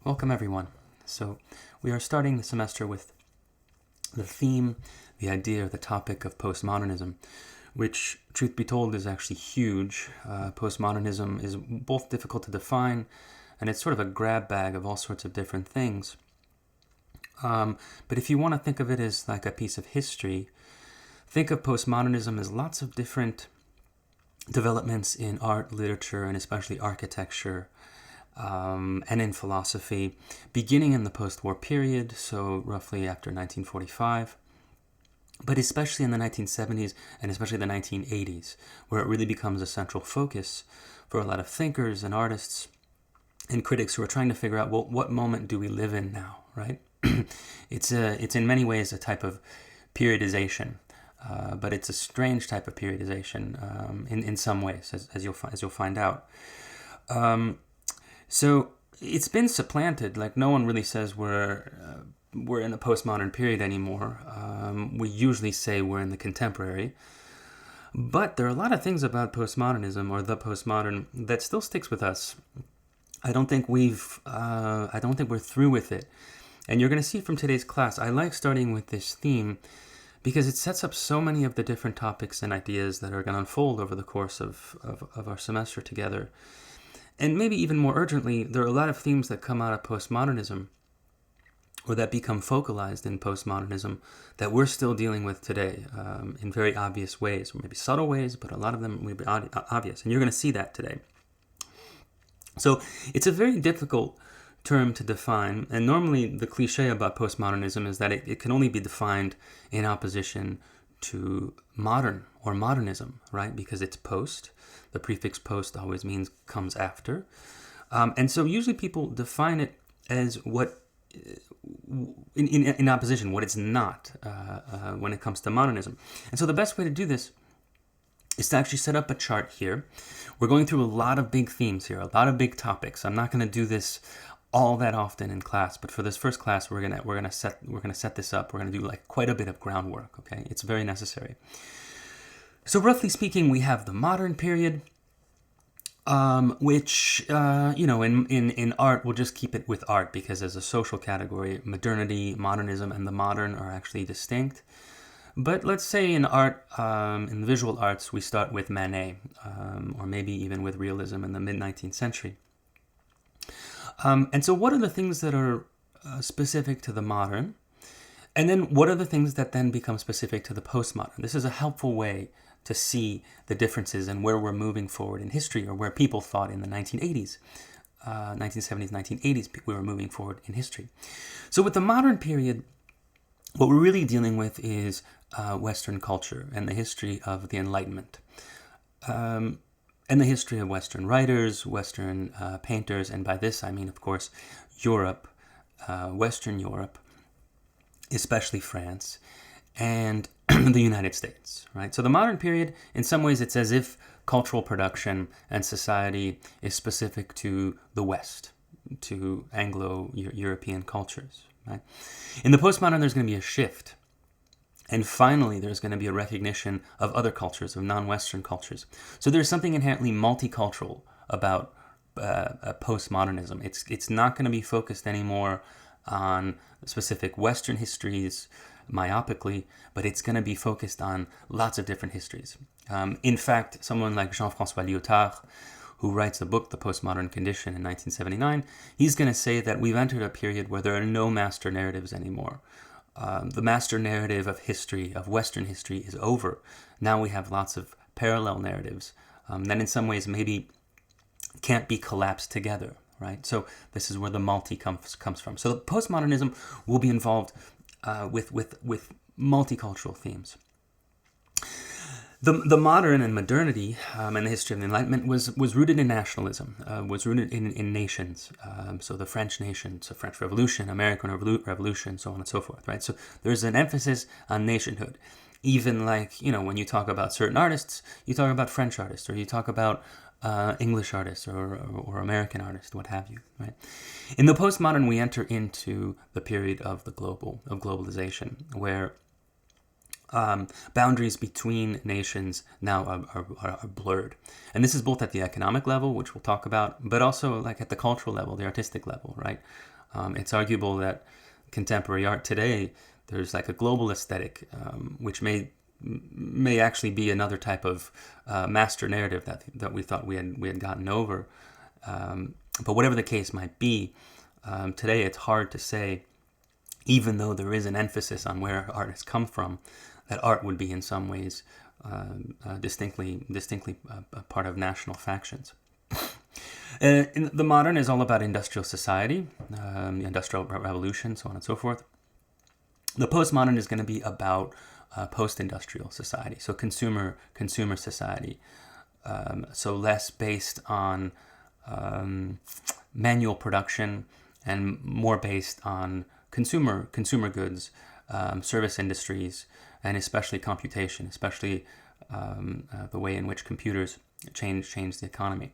Welcome everyone. So we are starting the semester with the theme, the idea, the topic of postmodernism, which, truth be told, is actually huge. Postmodernism is both difficult to define, and it's sort of a grab bag of all sorts of different things. But if you want to think of it as like a piece of history, think of postmodernism as lots of different developments in art, literature, and especially architecture, and in philosophy, beginning in the post-war period, so roughly after 1945, but especially in the 1970s and especially the 1980s, where it really becomes a central focus for a lot of thinkers and artists and critics who are trying to figure out, well, what moment do we live in now, right? It's in many ways a type of periodization, but it's a strange type of periodization in some ways, as you'll find out. So it's been supplanted. Like, no one really says we're in the postmodern period anymore. We usually say we're in the contemporary. But there are a lot of things about postmodernism or the postmodern that still sticks with us. I don't think we're through with it. And you're going to see from today's class, I like starting with this theme because it sets up so many of the different topics and ideas that are going to unfold over the course of our semester together. And maybe even more urgently, there are a lot of themes that come out of postmodernism or that become focalized in postmodernism that we're still dealing with today in very obvious ways, or maybe subtle ways, but a lot of them will be obvious. And you're going to see that today. So it's a very difficult term to define. And normally the cliche about postmodernism is that it can only be defined in opposition to modern or modernism, right? Because it's post. The prefix post always means comes after. And so usually people define it as what, in opposition, what it's not when it comes to modernism. And so the best way to do this is to actually set up a chart here. We're going through a lot of big themes here, a lot of big topics. I'm not going to do this all that often in class, but for this first class, we're gonna set this up. We're gonna do like quite a bit of groundwork. Okay, it's very necessary. So roughly speaking, we have the modern period, which in art, we'll just keep it with art because as a social category, modernity, modernism, and the modern are actually distinct. But let's say in art, in visual arts, we start with Manet, or maybe even with realism in the mid-19th century. And so what are the things that are specific to the modern? And then what are the things that then become specific to the postmodern? This is a helpful way to see the differences and where we're moving forward in history, or where people thought in the 1980s, 1970s, 1980s, we were moving forward in history. So with the modern period, what we're really dealing with is Western culture and the history of the Enlightenment. And the history of Western writers, Western painters, and by this I mean, of course, Europe, Western Europe, especially France, and the United States, right? So the modern period, in some ways, it's as if cultural production and society is specific to the West, to Anglo-European cultures, right? In the postmodern, there's going to be a shift. And finally, there's going to be a recognition of other cultures, of non-Western cultures. So there's something inherently multicultural about postmodernism. It's not going to be focused anymore on specific Western histories myopically, but it's going to be focused on lots of different histories. In fact, someone like Jean-François Lyotard, who writes the book, The Postmodern Condition, in 1979, he's going to say that we've entered a period where there are no master narratives anymore. The master narrative of history, of Western history, is over. Now we have lots of parallel narratives that in some ways maybe can't be collapsed together, right? So this is where the multi comes from. So the postmodernism will be involved with multicultural themes. The modern and modernity and the history of the Enlightenment was rooted in nationalism, was rooted in nations. So the French nation, so French Revolution, American Revolution, so on and so forth, right? So there's an emphasis on nationhood. Even like, when you talk about certain artists, you talk about French artists, or you talk about English artists or American artists, what have you, right? In the postmodern, we enter into the period of globalization, where Boundaries between nations now are blurred. And this is both at the economic level, which we'll talk about, but also like at the cultural level, the artistic level, right? It's arguable that contemporary art today, there's like a global aesthetic, which may actually be another type of master narrative that we thought we had gotten over. But whatever the case might be, today it's hard to say, even though there is an emphasis on where art has come from, that art would be in some ways distinctly a part of national factions. The modern is all about industrial society, the Industrial Revolution, so on and so forth. The postmodern is going to be about post-industrial society, so consumer society, so less based on manual production and more based on consumer goods, service industries, and especially computation, especially the way in which computers change the economy.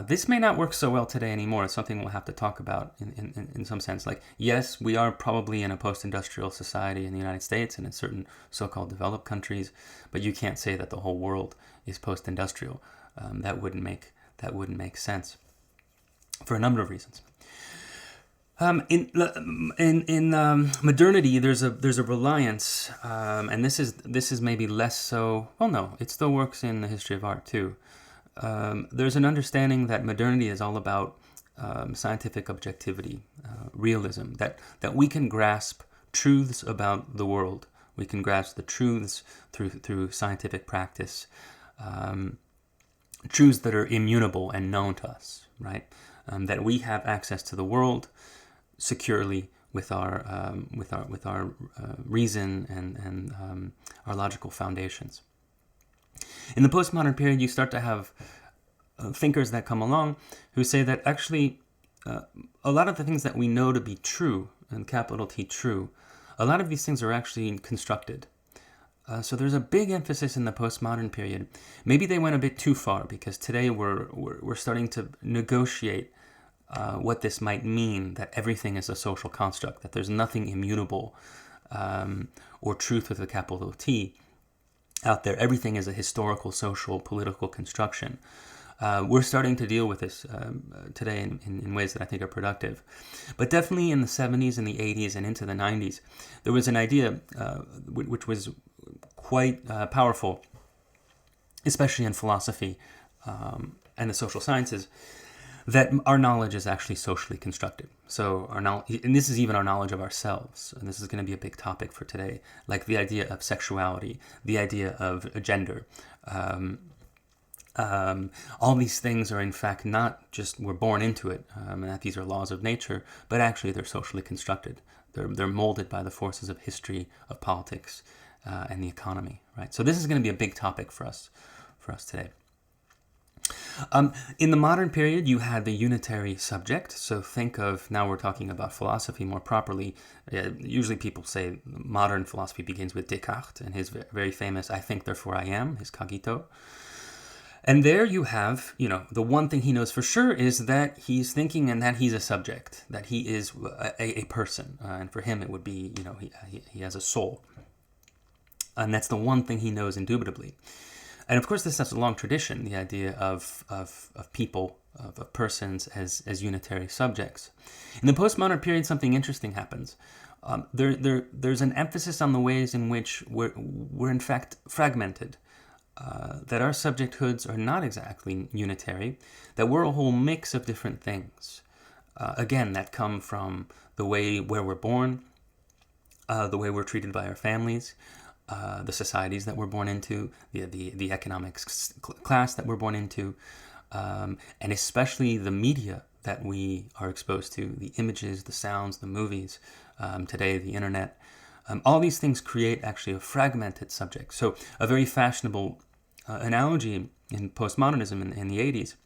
This may not work so well today anymore. It's something we'll have to talk about in some sense. Like, yes, we are probably in a post-industrial society in the United States and in certain so-called developed countries, but you can't say that the whole world is post-industrial. That wouldn't make sense for a number of reasons. In modernity, there's a reliance, and this is maybe less so. Well, no, it still works in the history of art too. There's an understanding that modernity is all about scientific objectivity, realism. That we can grasp truths about the world. We can grasp the truths through scientific practice. Truths that are immutable and known to us, right? That we have access to the world securely with our reason and our logical foundations. In the postmodern period, you start to have thinkers that come along who say that actually a lot of the things that we know to be true, and capital T true, a lot of these things are actually constructed. So there's a big emphasis in the postmodern period. Maybe they went a bit too far, because today we're starting to negotiate what this might mean, that everything is a social construct, that there's nothing immutable or truth with a capital T out there. Everything is a historical, social, political construction. We're starting to deal with this today in ways that I think are productive. But definitely in the 70s and the 80s and into the 90s, there was an idea which was quite powerful, especially in philosophy and the social sciences, that our knowledge is actually socially constructed. So and this is even our knowledge of ourselves, and this is going to be a big topic for today, like the idea of sexuality, the idea of gender. All these things are in fact not just we're born into it, and that these are laws of nature, but actually they're socially constructed. They're molded by the forces of history, of politics, and the economy. Right. So this is going to be a big topic for us today. In the modern period, you had the unitary subject. So think of, now we're talking about philosophy more properly. Usually people say modern philosophy begins with Descartes and his very famous I think, therefore I am, his cogito. And there you have, the one thing he knows for sure is that he's thinking and that he's a subject, that he is a person. And for him it would be, he has a soul. And that's the one thing he knows indubitably. And of course, this has a long tradition, the idea of people, of persons as unitary subjects. In the postmodern period, something interesting happens. There's an emphasis on the ways in which we're in fact fragmented, that our subjecthoods are not exactly unitary, that we're a whole mix of different things. Again, that come from the way where we're born, the way we're treated by our families, the societies that we're born into, the economic class that we're born into, and especially the media that we are exposed to, the images, the sounds, the movies, today the internet. All these things create actually a fragmented subject. So a very fashionable analogy in postmodernism in the 80s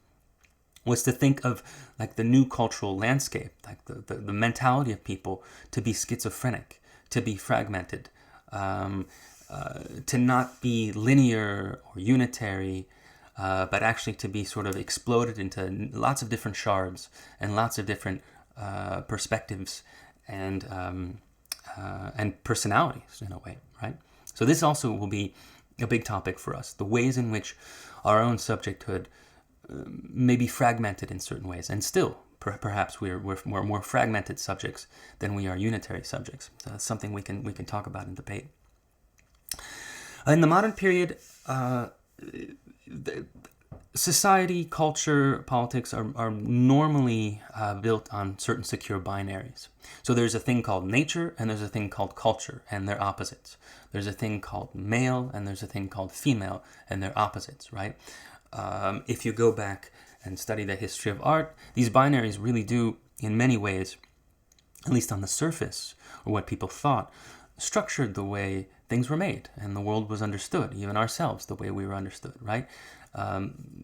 was to think of like the new cultural landscape, like the mentality of people to be schizophrenic, to be fragmented, to not be linear or unitary, but actually to be sort of exploded into lots of different shards and lots of different perspectives and personalities in a way, right? So this also will be a big topic for us, the ways in which our own subjecthood may be fragmented in certain ways, and still, perhaps we're more fragmented subjects than we are unitary subjects. So that's something we can talk about and debate. In the modern period, society, culture, politics are normally built on certain secure binaries. So there's a thing called nature and there's a thing called culture, and they're opposites. There's a thing called male and there's a thing called female, and they're opposites, right? If you go back and study the history of art, these binaries really do, in many ways, at least on the surface, or what people thought, structured the way things were made and the world was understood, even ourselves, the way we were understood, right?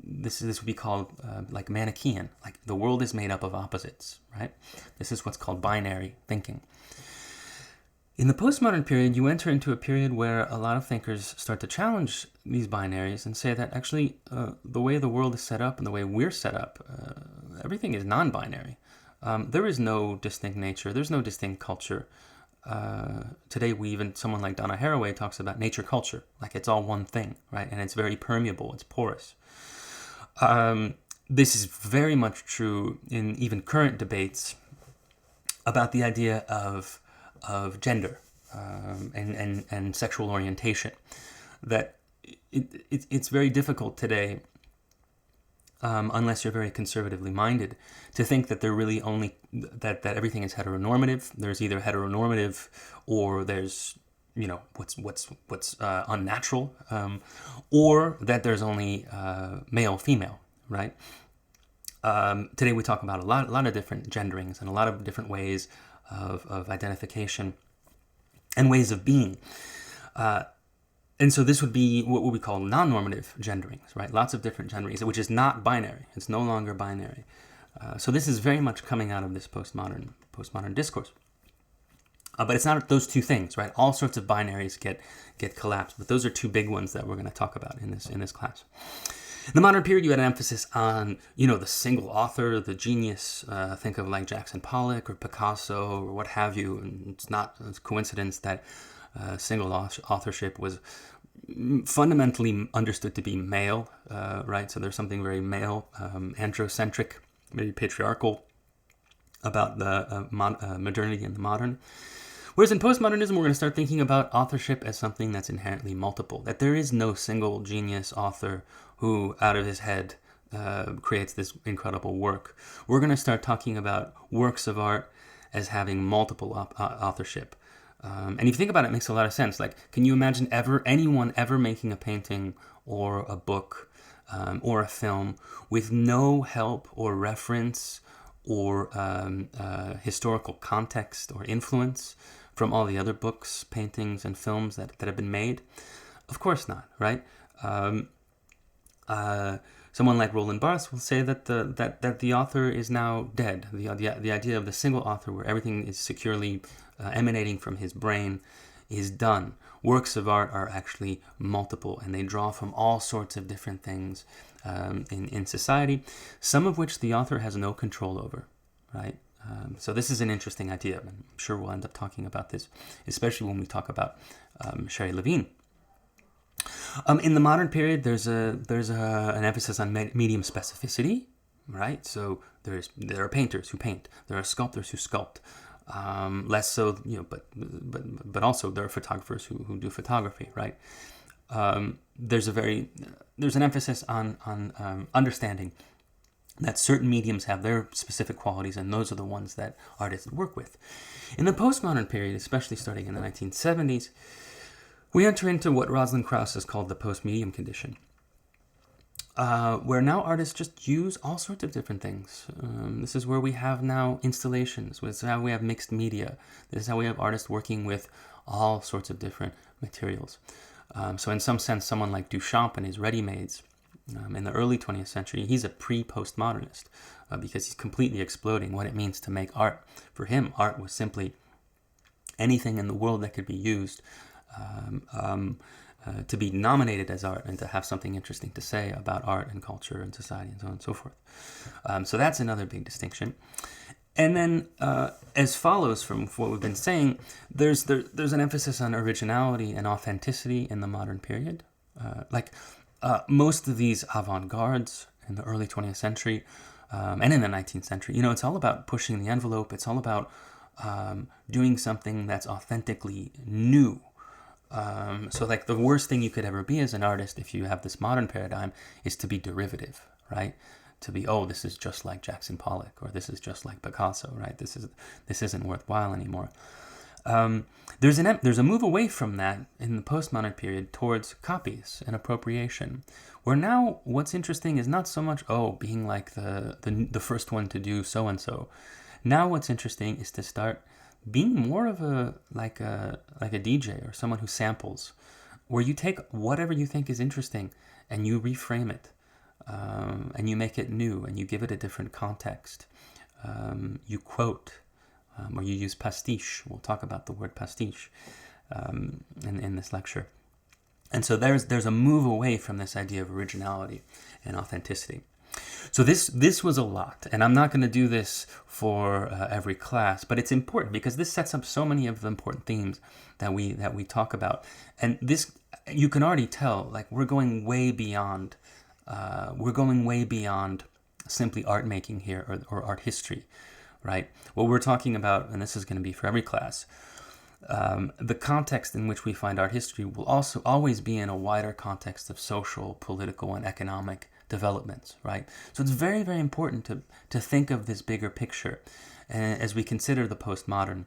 This would be called like Manichaean, like the world is made up of opposites, right? This is what's called binary thinking. In the postmodern period, you enter into a period where a lot of thinkers start to challenge these binaries and say that actually the way the world is set up and the way we're set up, everything is non-binary. There is no distinct nature, there's no distinct culture. Today, someone like Donna Haraway talks about nature culture, like it's all one thing, right? And it's very permeable, it's porous. This is very much true in even current debates about the idea of gender and sexual orientation. That it's very difficult today, unless you're very conservatively minded, to think that they're really only that everything is heteronormative. There's either heteronormative or there's what's unnatural, or that there's only male female, right? Today we talk about a lot of different genderings and a lot of different ways of identification and ways of being. And so this would be what we call non-normative genderings, right? Lots of different genderings, which is not binary. It's no longer binary. So this is very much coming out of this postmodern discourse. But it's not those two things, right? All sorts of binaries get collapsed, but those are two big ones that we're going to talk about in this class. In the modern period, you had an emphasis on, the single author, the genius. Think of like Jackson Pollock or Picasso or what have you. And it's not a coincidence that single authorship was fundamentally understood to be male, right? So there's something very male, androcentric, maybe patriarchal about the modernity and the modern. Whereas in postmodernism, we're going to start thinking about authorship as something that's inherently multiple, that there is no single genius author who, out of his head, creates this incredible work. We're going to start talking about works of art as having multiple authorship. And if you think about it, it makes a lot of sense. Like, can you imagine anyone ever making a painting or a book or a film with no help or reference or historical context or influence from all the other books, paintings, and films that have been made? Of course not, right? Someone like Roland Barthes will say that the author is now dead. The idea of the single author, where everything is securely emanating from his brain, is done. Works of art are actually multiple, and they draw from all sorts of different things in society, some of which the author has no control over, right? So this is an interesting idea. I'm sure we'll end up talking about this, especially when we talk about Sherry Levine. In the modern period, there's an emphasis on medium specificity, right? So there are painters who paint, there are sculptors who sculpt. Less so, but also there are photographers who do photography, right? There's an emphasis on understanding that certain mediums have their specific qualities, and those are the ones that artists work with. In the postmodern period, especially starting in the 1970s, we enter into what Rosalind Krauss has called the post-medium condition, where now artists just use all sorts of different things. This is where we have now installations. This is how we have mixed media. This is how we have artists working with all sorts of different materials. So in some sense, someone like Duchamp and his ready-mades in the early 20th century, he's a pre-postmodernist because he's completely exploding what it means to make art. For him, art was simply anything in the world that could be used to be nominated as art and to have something interesting to say about art and culture and society and so on and so forth. So that's another big distinction. And then, as follows from what we've been saying, there's an emphasis on originality and authenticity in the modern period. Most of these avant-gardes in the early 20th century and in the 19th century, it's all about pushing the envelope. It's all about doing something that's authentically new. So like the worst thing you could ever be as an artist, if you have this modern paradigm, is to be derivative, right? To be, oh, this is just like Jackson Pollock, or this is just like Picasso, right? This isn't worthwhile anymore. There's a move away from that in the postmodern period towards copies and appropriation, where now what's interesting is not so much being like the first one to do so and so. Now what's interesting is to start being more of a DJ or someone who samples, where you take whatever you think is interesting and you reframe it. And you make it new, and you give it a different context. You quote, or you use pastiche. We'll talk about the word pastiche in this lecture. And so there's a move away from this idea of originality and authenticity. So this was a lot, and I'm not going to do this for every class, but it's important because this sets up so many of the important themes that we talk about. And this, you can already tell, like we're going way beyond. Simply art making here or art history, right? What we're talking about, and this is going to be for every class, the context in which we find art history will also always be in a wider context of social, political, and economic developments, right? So it's very, very important to think of this bigger picture as we consider the postmodern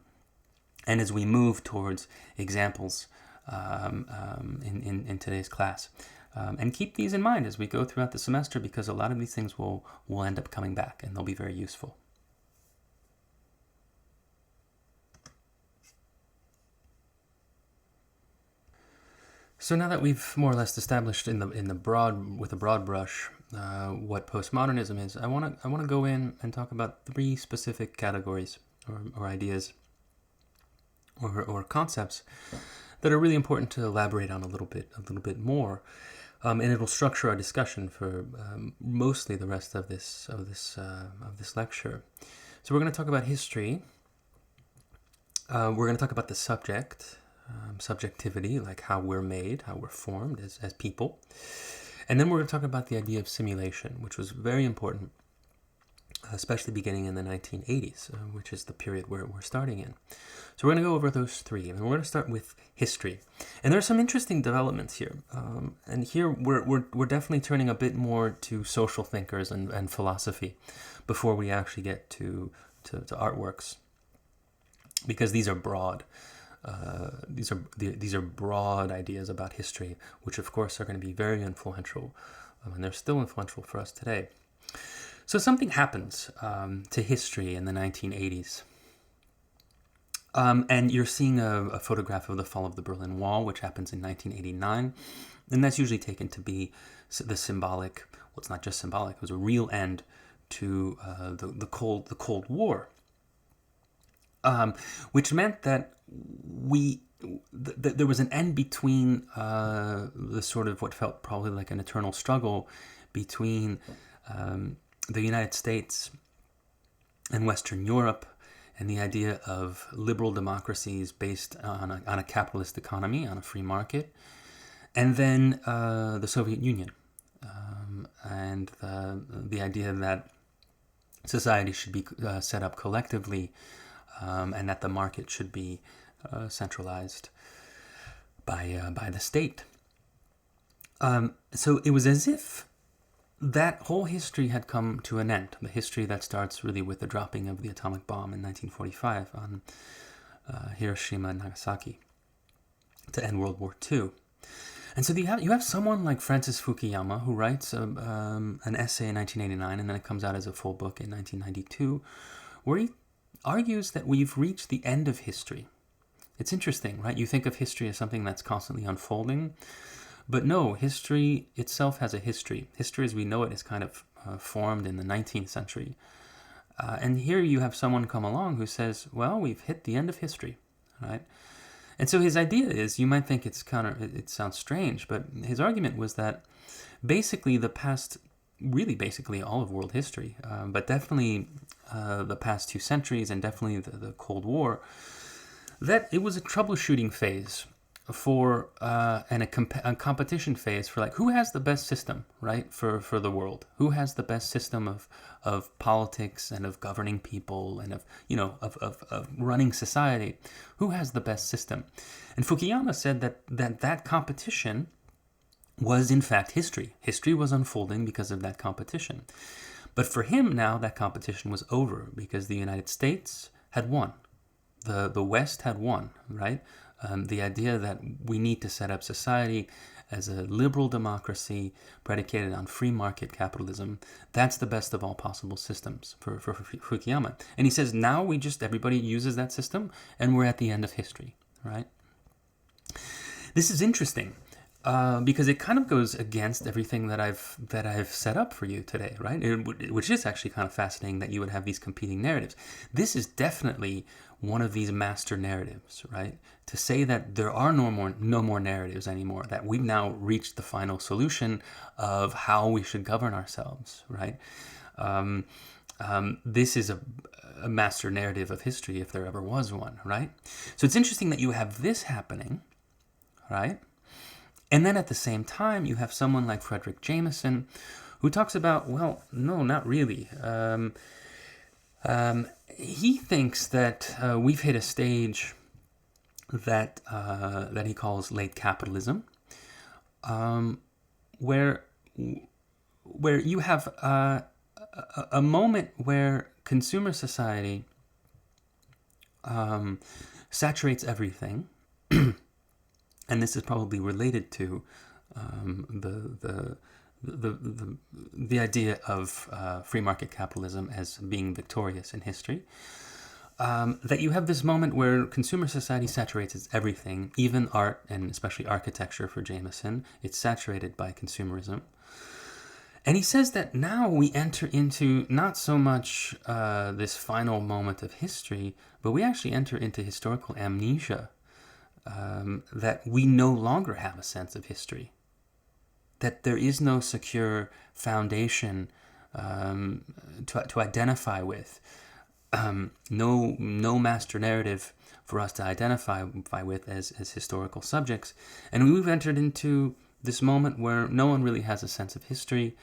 and as we move towards examples in today's class. And keep these in mind as we go throughout the semester, because a lot of these things will end up coming back and they'll be very useful. So now that we've more or less established with a broad brush what postmodernism is, I want to go in and talk about 3 specific categories or ideas or concepts that are really important to elaborate on a little bit more. And it'll structure our discussion for mostly the rest of this lecture. So we're going to talk about history. We're going to talk about the subject, subjectivity, like how we're made, how we're formed as people. And then we're going to talk about the idea of simulation, which was very important, especially beginning in the 1980s, which is the period where we're starting in. So we're going to go over those 3, and we're going to start with history. And there are some interesting developments here. And here we're definitely turning a bit more to social thinkers and philosophy before we actually get to artworks, because these are broad. These are broad ideas about history, which of course are going to be very influential, and they're still influential for us today. So something happens to history in the 1980s. And you're seeing a photograph of the fall of the Berlin Wall, which happens in 1989. And that's usually taken to be the symbolic, well, it's not just symbolic, it was a real end to the Cold War. Which meant that there was an end between the sort of what felt probably like an eternal struggle between the United States and Western Europe, and the idea of liberal democracies based on a capitalist economy, on a free market, and then the Soviet Union, and the idea that society should be set up collectively, and that the market should be centralized by the state. So it was as if that whole history had come to an end. The history that starts really with the dropping of the atomic bomb in 1945 on Hiroshima and Nagasaki to end World War II. And so you have someone like Francis Fukuyama, who writes an essay in 1989, and then it comes out as a full book in 1992, where he argues that we've reached the end of history. It's interesting, right? You think of history as something that's constantly unfolding, but no, history itself has a history. History as we know it is kind of formed in the 19th century. And here you have someone come along who says, well, we've hit the end of history, right? And so his idea is, you might think it sounds strange, but his argument was that basically the past really basically all of world history, but definitely the past 2 centuries and definitely the Cold War, that it was a troubleshooting phase for and a competition phase for like who has the best system, right, for the world, who has the best system of politics and of governing people and of of running society, who has the best system. And Fukuyama said that competition was in fact history. History was unfolding because of that competition. But for him now, that competition was over because the United States had won. The West had won, right? The idea that we need to set up society as a liberal democracy predicated on free market capitalism, that's the best of all possible systems for Fukuyama. And he says now everybody uses that system and we're at the end of history, right? This is interesting. Because it kind of goes against everything that I've set up for you today, right? Which is actually kind of fascinating that you would have these competing narratives. This is definitely one of these master narratives, right? To say that there are no more narratives anymore, that we've now reached the final solution of how we should govern ourselves, right? This is a master narrative of history, if there ever was one, right? So it's interesting that you have this happening, right? And then at the same time, you have someone like Frederick Jameson, who talks about, well, no, not really. He thinks that we've hit a stage that he calls late capitalism, where you have a moment where consumer society saturates everything. And this is probably related to the idea of free market capitalism as being victorious in history. That you have this moment where consumer society saturates everything, even art and especially architecture for Jameson. It's saturated by consumerism. And he says that now we enter into not so much this final moment of history, but we actually enter into historical amnesia. That we no longer have a sense of history, that there is no secure foundation to identify with, no master narrative for us to identify with as historical subjects, and we've entered into this moment where no one really has a sense of history.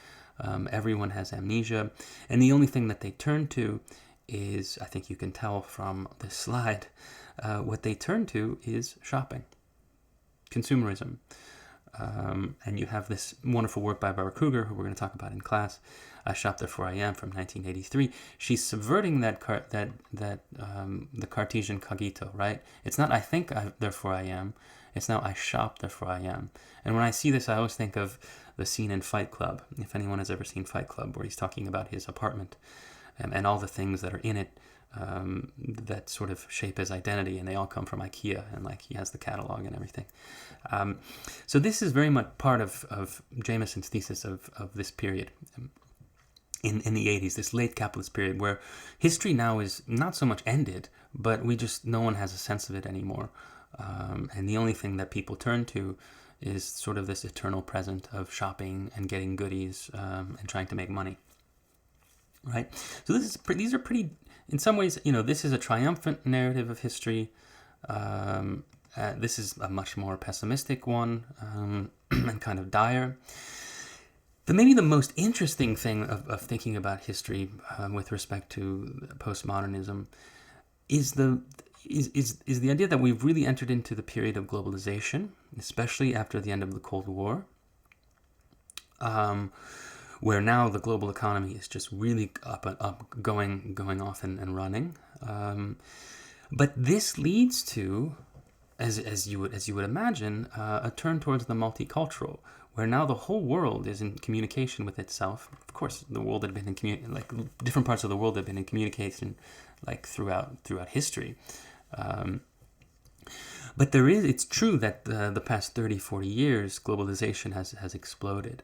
Everyone has amnesia, and the only thing that they turn to is, I think you can tell from this slide, what they turn to is shopping, consumerism. And you have this wonderful work by Barbara Kruger, who we're going to talk about in class, I Shop Therefore I Am, from 1983. She's subverting the Cartesian cogito, right? It's not I think therefore I am, it's now I shop therefore I am. And when I see this, I always think of the scene in Fight Club, if anyone has ever seen Fight Club, where he's talking about his apartment and all the things that are in it, that sort of shape his identity, and they all come from IKEA, and like he has the catalog and everything. So this is very much part of Jameson's thesis of this period in the 80s, this late capitalist period, where history now is not so much ended, but no one has a sense of it anymore. And the only thing that people turn to is sort of this eternal present of shopping and getting goodies and trying to make money. Right? So these are pretty, in some ways, this is a triumphant narrative of history. This is a much more pessimistic one and kind of dire. Maybe the most interesting thing of thinking about history with respect to postmodernism is the idea that we've really entered into the period of globalization, especially after the end of the Cold War, where now the global economy is just really up, going off and running. But this leads to, as you would imagine, a turn towards the multicultural, where now the whole world is in communication with itself. Of course, the world had been in different parts of the world had been in communication throughout history. But it's true that the past 30, 40 years, globalization has exploded.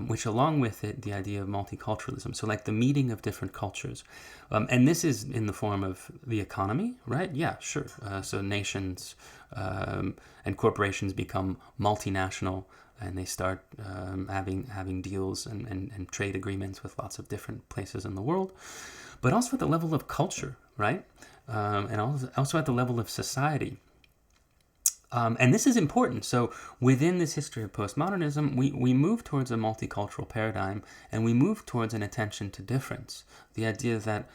Which along with it, the idea of multiculturalism. So the meeting of different cultures. And this is in the form of the economy, right? Yeah, sure. So nations and corporations become multinational and they start having deals and trade agreements with lots of different places in the world, but also at the level of culture, right? And also at the level of society. And this is important. So within this history of postmodernism, we move towards a multicultural paradigm, and we move towards an attention to difference. The idea that,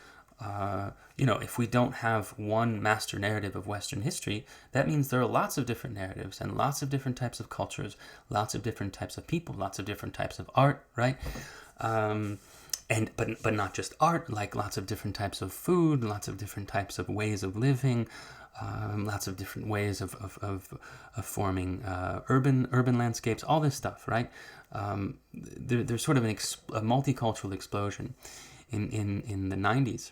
if we don't have one master narrative of Western history, that means there are lots of different narratives and lots of different types of cultures, lots of different types of people, lots of different types of art, right? But not just art, like lots of different types of food, lots of different types of ways of living, lots of different ways of forming urban landscapes, all this stuff, right? There's sort of a multicultural explosion in the 90s.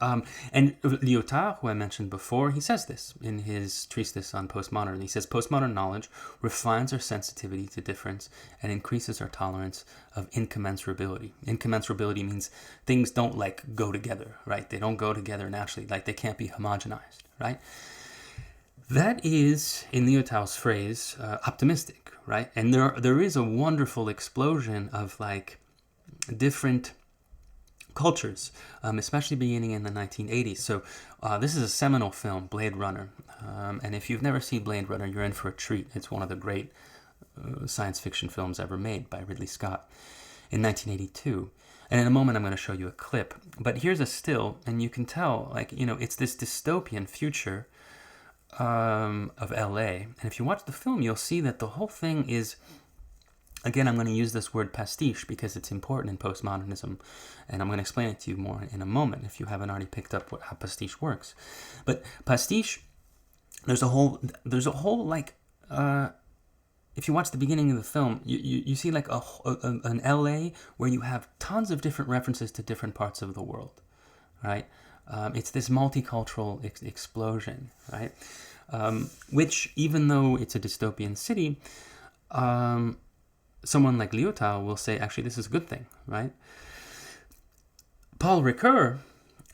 And Lyotard, who I mentioned before, he says this in his treatise on postmodern. He says, postmodern knowledge refines our sensitivity to difference and increases our tolerance of incommensurability. Incommensurability means things don't go together, right? They don't go together naturally, they can't be homogenized, right? That is, in Lyotard's phrase, optimistic, right? And there is a wonderful explosion of different cultures, especially beginning in the 1980s. So this is a seminal film, Blade Runner. And if you've never seen Blade Runner, you're in for a treat. It's one of the great science fiction films ever made by Ridley Scott in 1982. And in a moment, I'm going to show you a clip. But here's a still, and you can tell, it's this dystopian future of LA. And if you watch the film, you'll see that the whole thing is, again, I'm going to use this word pastiche because it's important in postmodernism, and I'm going to explain it to you more in a moment if you haven't already picked up how pastiche works. But pastiche, there's a whole if you watch the beginning of the film, you see an LA where you have tons of different references to different parts of the world, right? It's this multicultural explosion, right? Which, even though it's a dystopian city, someone like Lyotard will say, actually, this is a good thing, right? Paul Ricoeur,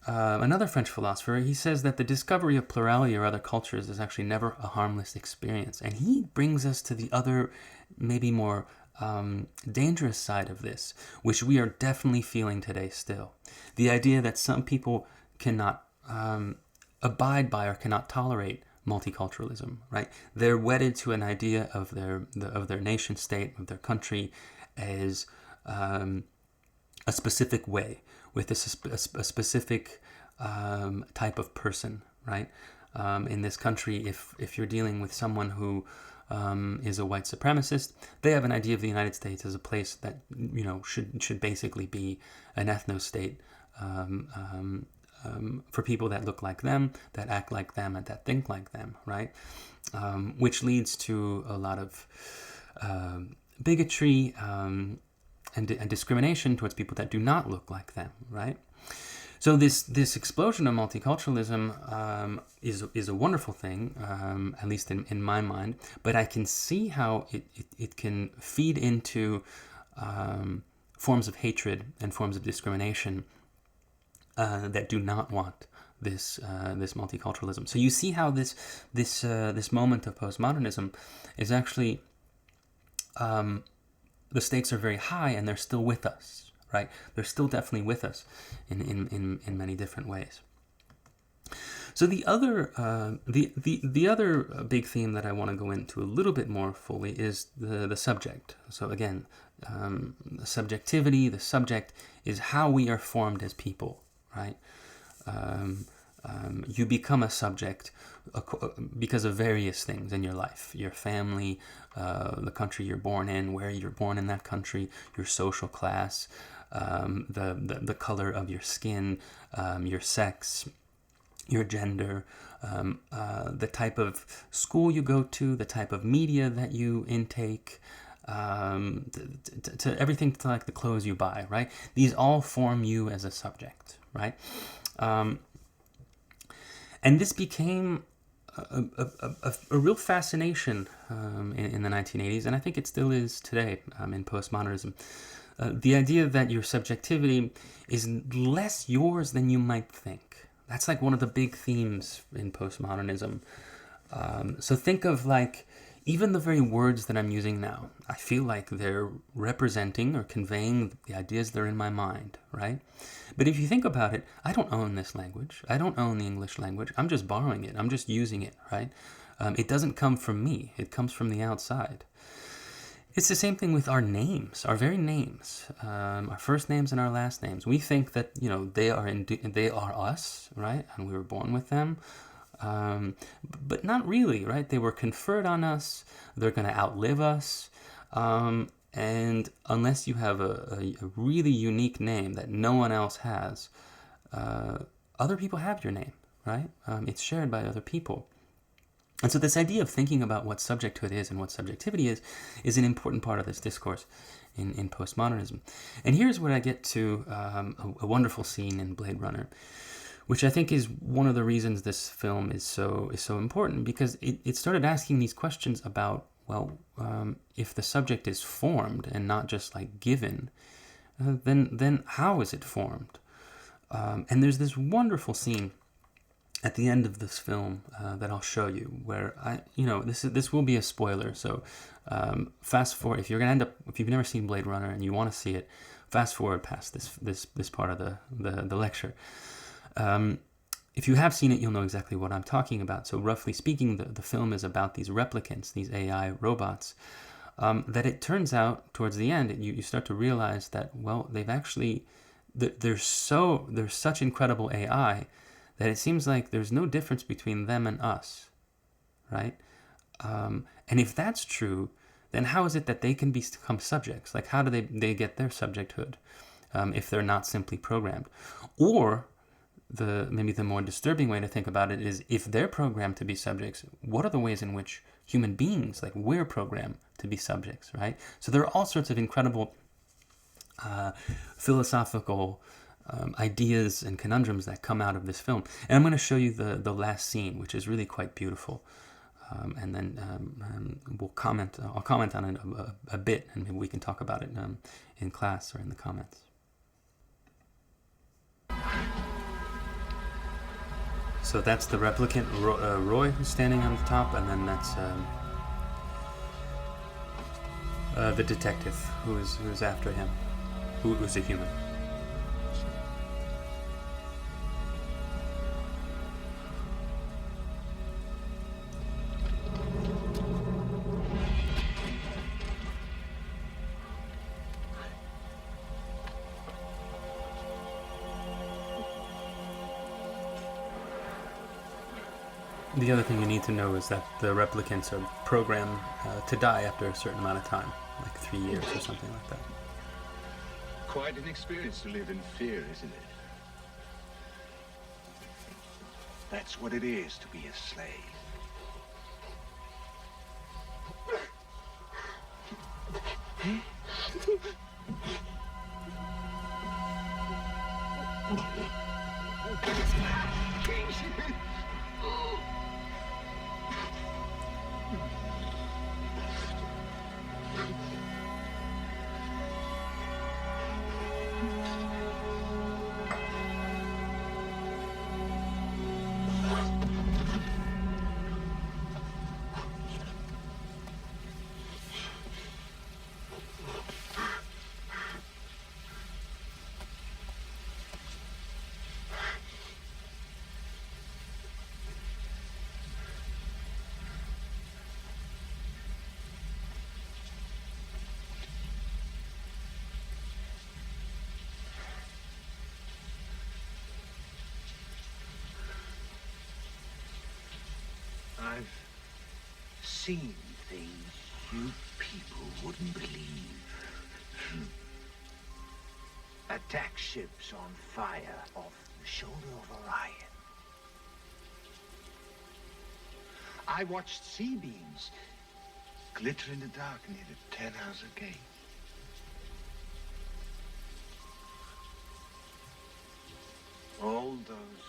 another French philosopher, he says that the discovery of plurality or other cultures is actually never a harmless experience. And he brings us to the other, maybe more dangerous side of this, which we are definitely feeling today still. The idea that some people cannot abide by or cannot tolerate multiculturalism, right? They're wedded to an idea of their nation state, of their country, as a specific way, with a specific type of person, right? In this country, if you're dealing with someone who is a white supremacist, they have an idea of the United States as a place that should basically be an ethno-state. For people that look like them, that act like them, and that think like them, right? Which leads to a lot of bigotry and discrimination towards people that do not look like them, right? So this explosion of multiculturalism is a wonderful thing, at least in my mind. But I can see how it can feed into forms of hatred and forms of discrimination that do not want this multiculturalism. So you see how this moment of postmodernism is actually the stakes are very high, and they're still with us, right? They're still definitely with us in many different ways. So the other big theme that I want to go into a little bit more fully is the subject. So again, subjectivity. The subject is how we are formed as people. Right? You become a subject because of various things in your life: your family, the country you're born in, where you're born in that country, your social class, the color of your skin, your sex, your gender, the type of school you go to, the type of media that you intake, to everything, to the clothes you buy, right? These all form you as a subject, right? And this became a real fascination in the 1980s, and I think it still is today in postmodernism. The idea that your subjectivity is less yours than you might think. That's one of the big themes in postmodernism. So think of even the very words that I'm using now, I feel like they're representing or conveying the ideas that are in my mind, right? But if you think about it, I don't own this language. I don't own the English language. I'm just borrowing it. I'm just using it, right? It doesn't come from me. It comes from the outside. It's the same thing with our names, our very names, our first names and our last names. We think that, you know, they are us, right? And we were born with them. But not really, right? They were conferred on us. They're going to outlive us. And unless you have a really unique name that no one else has, other people have your name, right? It's shared by other people. And so this idea of thinking about what subjecthood is and what subjectivity is an important part of this discourse in postmodernism. And here's where I get to a wonderful scene in Blade Runner, which I think is one of the reasons this film is so important, because it started asking these questions about, well, if the subject is formed and not just like given, then how is it formed? And there's this wonderful scene at the end of this film that I'll show you, where this will be a spoiler. So fast forward if you've never seen Blade Runner and you want to see it, fast forward past this part of the lecture. If you have seen it, you'll know exactly what I'm talking about. So roughly speaking, the film is about these replicants, these AI robots, that it turns out towards the end, you start to realize that, well, they've actually, they're such incredible AI that it seems like there's no difference between them and us, right? And if that's true, then how is it that they can become subjects? Like, how do they get their subjecthood if they're not simply programmed? Or maybe the more disturbing way to think about it is, if they're programmed to be subjects, what are the ways in which human beings, like we're programmed to be subjects, right? So there are all sorts of incredible philosophical ideas and conundrums that come out of this film. And I'm going to show you the last scene, which is really quite beautiful. And then I'll comment on it a bit, and maybe we can talk about it in class or in the comments. So that's the replicant, Roy, who's standing on the top, and then that's the detective who's after him, who's a human. The other thing you need to know is that the replicants are programmed to die after a certain amount of time, like 3 years or something like that. Quite an experience to live in fear, isn't it? That's what it is to be a slave. I've seen things you people wouldn't believe. Attack ships on fire off the shoulder of Orion. I watched sea beams glitter in the dark near the 10-Hauser Gate. All those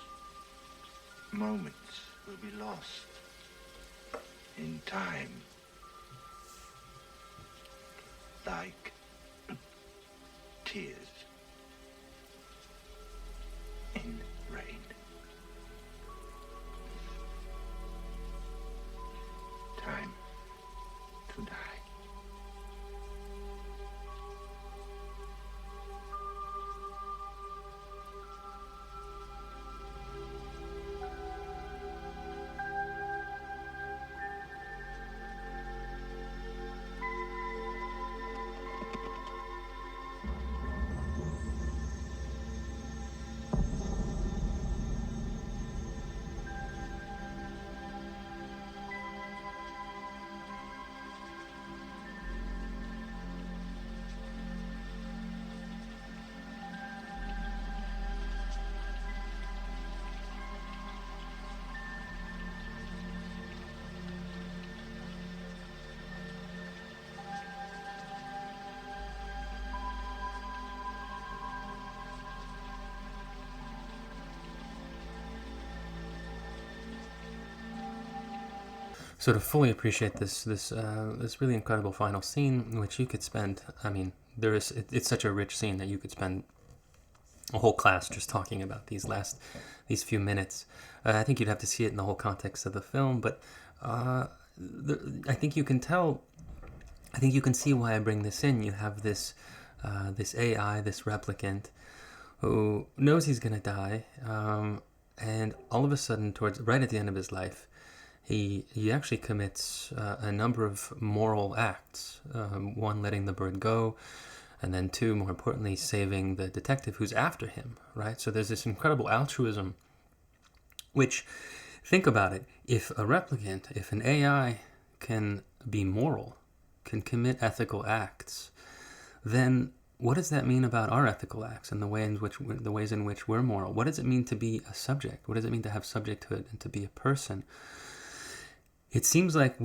moments will be lost in time, like tears in rain. Time So to fully appreciate this really incredible final scene, which you could spend, I mean, it's such a rich scene that you could spend a whole class just talking about these few minutes. I think you'd have to see it in the whole context of the film, but I think you can tell. I think you can see why I bring this in. You have this AI, this replicant, who knows he's gonna die, and all of a sudden, right at the end of his life, he actually commits a number of moral acts. One, letting the bird go, and then two, more importantly, saving the detective who's after him, right? So there's this incredible altruism, which, think about it, if a replicant, if an AI can be moral, can commit ethical acts, then what does that mean about our ethical acts and the ways in which we're moral? What does it mean to be a subject? What does it mean to have subjecthood and to be a person? It seems like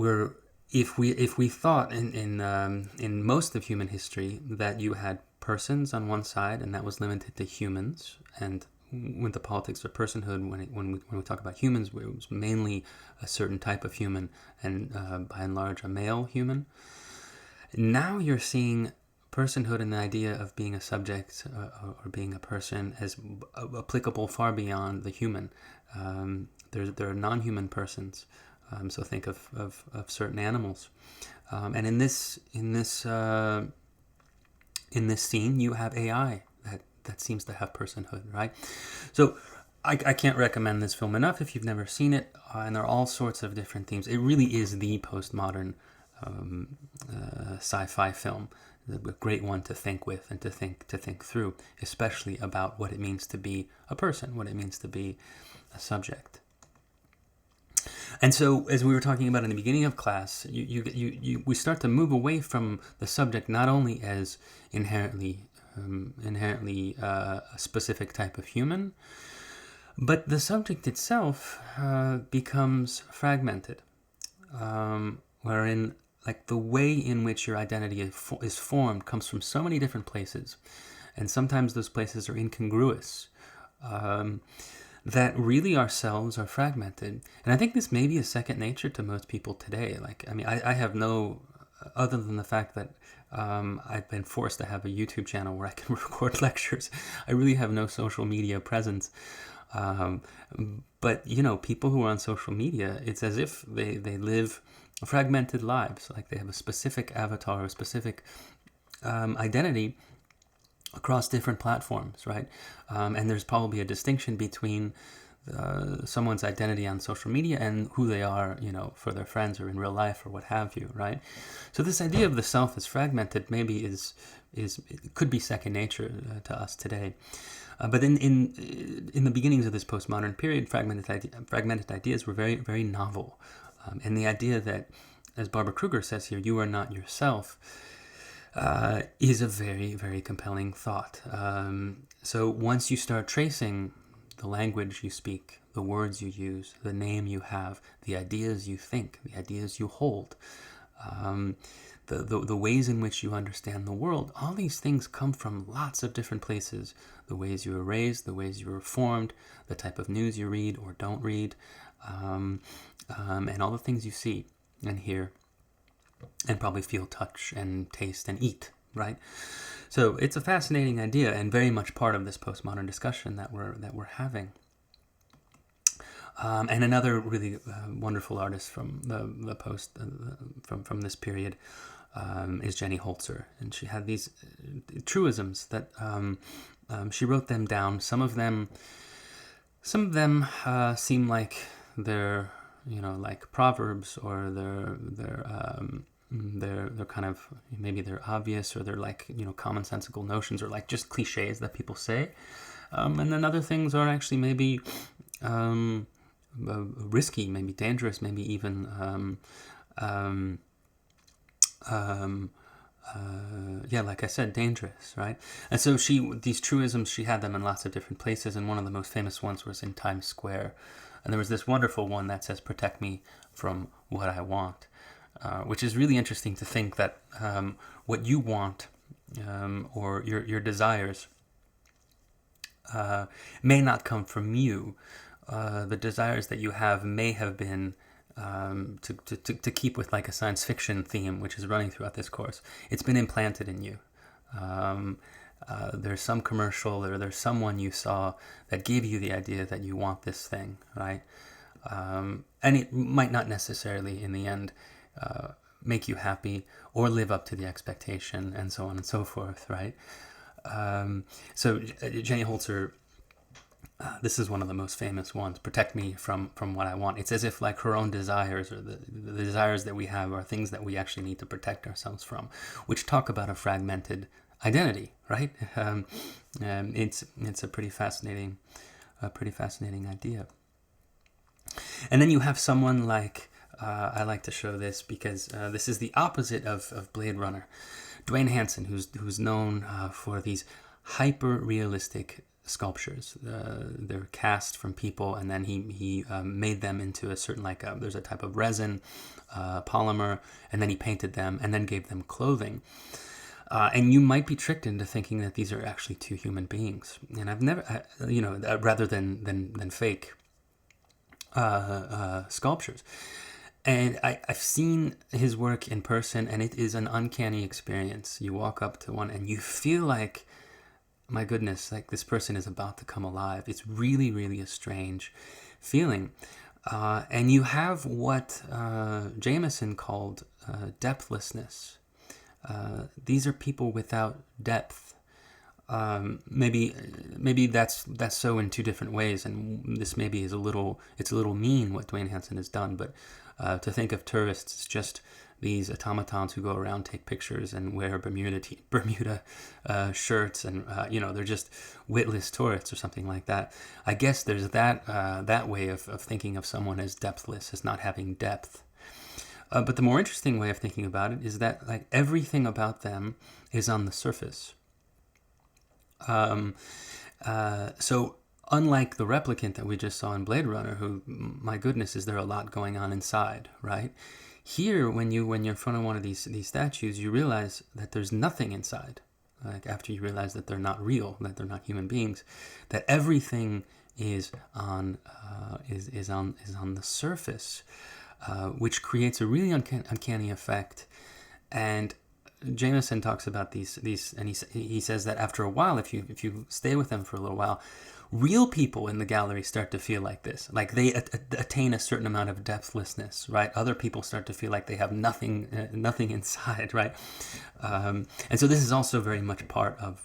if we thought in most of human history that you had persons on one side and that was limited to humans, and with the politics of personhood, when we talk about humans, it was mainly a certain type of human, and by and large a male human. Now you're seeing personhood and the idea of being a subject or being a person as applicable far beyond the human. There are non-human persons. So think of certain animals, and in this scene, you have AI that seems to have personhood, right? So I can't recommend this film enough if you've never seen it, and there are all sorts of different themes. It really is the postmodern sci-fi film, a great one to think with and to think through, especially about what it means to be a person, what it means to be a subject. And so, as we were talking about in the beginning of class, we start to move away from the subject not only as inherently a specific type of human, but the subject itself becomes fragmented, wherein like the way in which your identity is formed comes from so many different places, and sometimes those places are incongruous. That really ourselves are fragmented. And I think this may be a second nature to most people today. Like, I mean, I have no, other than the fact that I've been forced to have a YouTube channel where I can record lectures, I really have no social media presence. But, people who are on social media, it's as if they live fragmented lives. Like they have a specific avatar, a specific identity across different platforms, right? And there's probably a distinction between someone's identity on social media and who they are, for their friends or in real life or what have you, right? So this idea of the self as fragmented maybe it could be second nature to us today. But in the beginnings of this postmodern period, fragmented ideas were very, very novel. And the idea that, as Barbara Kruger says here, you are not yourself, is a very, very compelling thought. So once you start tracing the language you speak, the words you use, the name you have, the ideas you think, the ideas you hold, the ways in which you understand the world, all these things come from lots of different places. The ways you were raised, the ways you were formed, the type of news you read or don't read, and all the things you see and hear and probably feel, touch, and taste, and eat, right? So it's a fascinating idea and very much part of this postmodern discussion that we're having. And another really wonderful artist from the post from this period is Jenny Holzer, and she had these truisms that she wrote them down. Some of them seem like they're like proverbs, or they're kind of, maybe they're obvious, or they're like commonsensical notions, or like just cliches that people say, and then other things are actually maybe risky, maybe dangerous, maybe even like I said, dangerous, right? And so these truisms, she had them in lots of different places, and one of the most famous ones was in Times Square. And there was this wonderful one that says, "Protect me from what I want," which is really interesting to think that what you want or your desires may not come from you. The desires that you have may have been to keep with like a science fiction theme, which is running throughout this course. It's been implanted in you. There's some commercial or there's someone you saw that gave you the idea that you want this thing, right? And it might not necessarily in the end make you happy or live up to the expectation, and so on and so forth, right? So Jenny Holzer, this is one of the most famous ones, protect me from what I want. It's as if like her own desires or the desires that we have are things that we actually need to protect ourselves from, which talk about a fragmented identity, right? It's a pretty fascinating idea. And then you have someone like, I like to show this because this is the opposite of Blade Runner. Dwayne Hansen, who's known for these hyper-realistic sculptures. They're cast from people, and then he made them into a certain, like, there's a type of resin, polymer, and then he painted them and then gave them clothing. And you might be tricked into thinking that these are actually two human beings. And I've never, rather than fake sculptures. And I've seen his work in person, and it is an uncanny experience. You walk up to one and you feel like, my goodness, like this person is about to come alive. It's really, really a strange feeling. And you have what Jameson called depthlessness. These are people without depth. Maybe that's so in two different ways, and this maybe is a little mean what Dwayne Hansen has done, but to think of tourists as just these automatons who go around, take pictures, and wear Bermuda shirts, and they're just witless tourists or something like that. I guess there's that way of thinking of someone as depthless, as not having depth. But the more interesting way of thinking about it is that like everything about them is on the surface. So unlike the replicant that we just saw in Blade Runner, who, my goodness, is there a lot going on inside, right? Here, when you're in front of one of these statues, you realize that there's nothing inside. Like after you realize that they're not real, that they're not human beings, that everything is on the surface, which creates a really uncanny effect. And Jameson talks about these, and he says that after a while, if you stay with them for a little while, real people in the gallery start to feel like this, like they attain a certain amount of depthlessness, right? Other people start to feel like they have nothing inside, right? And so this is also very much part of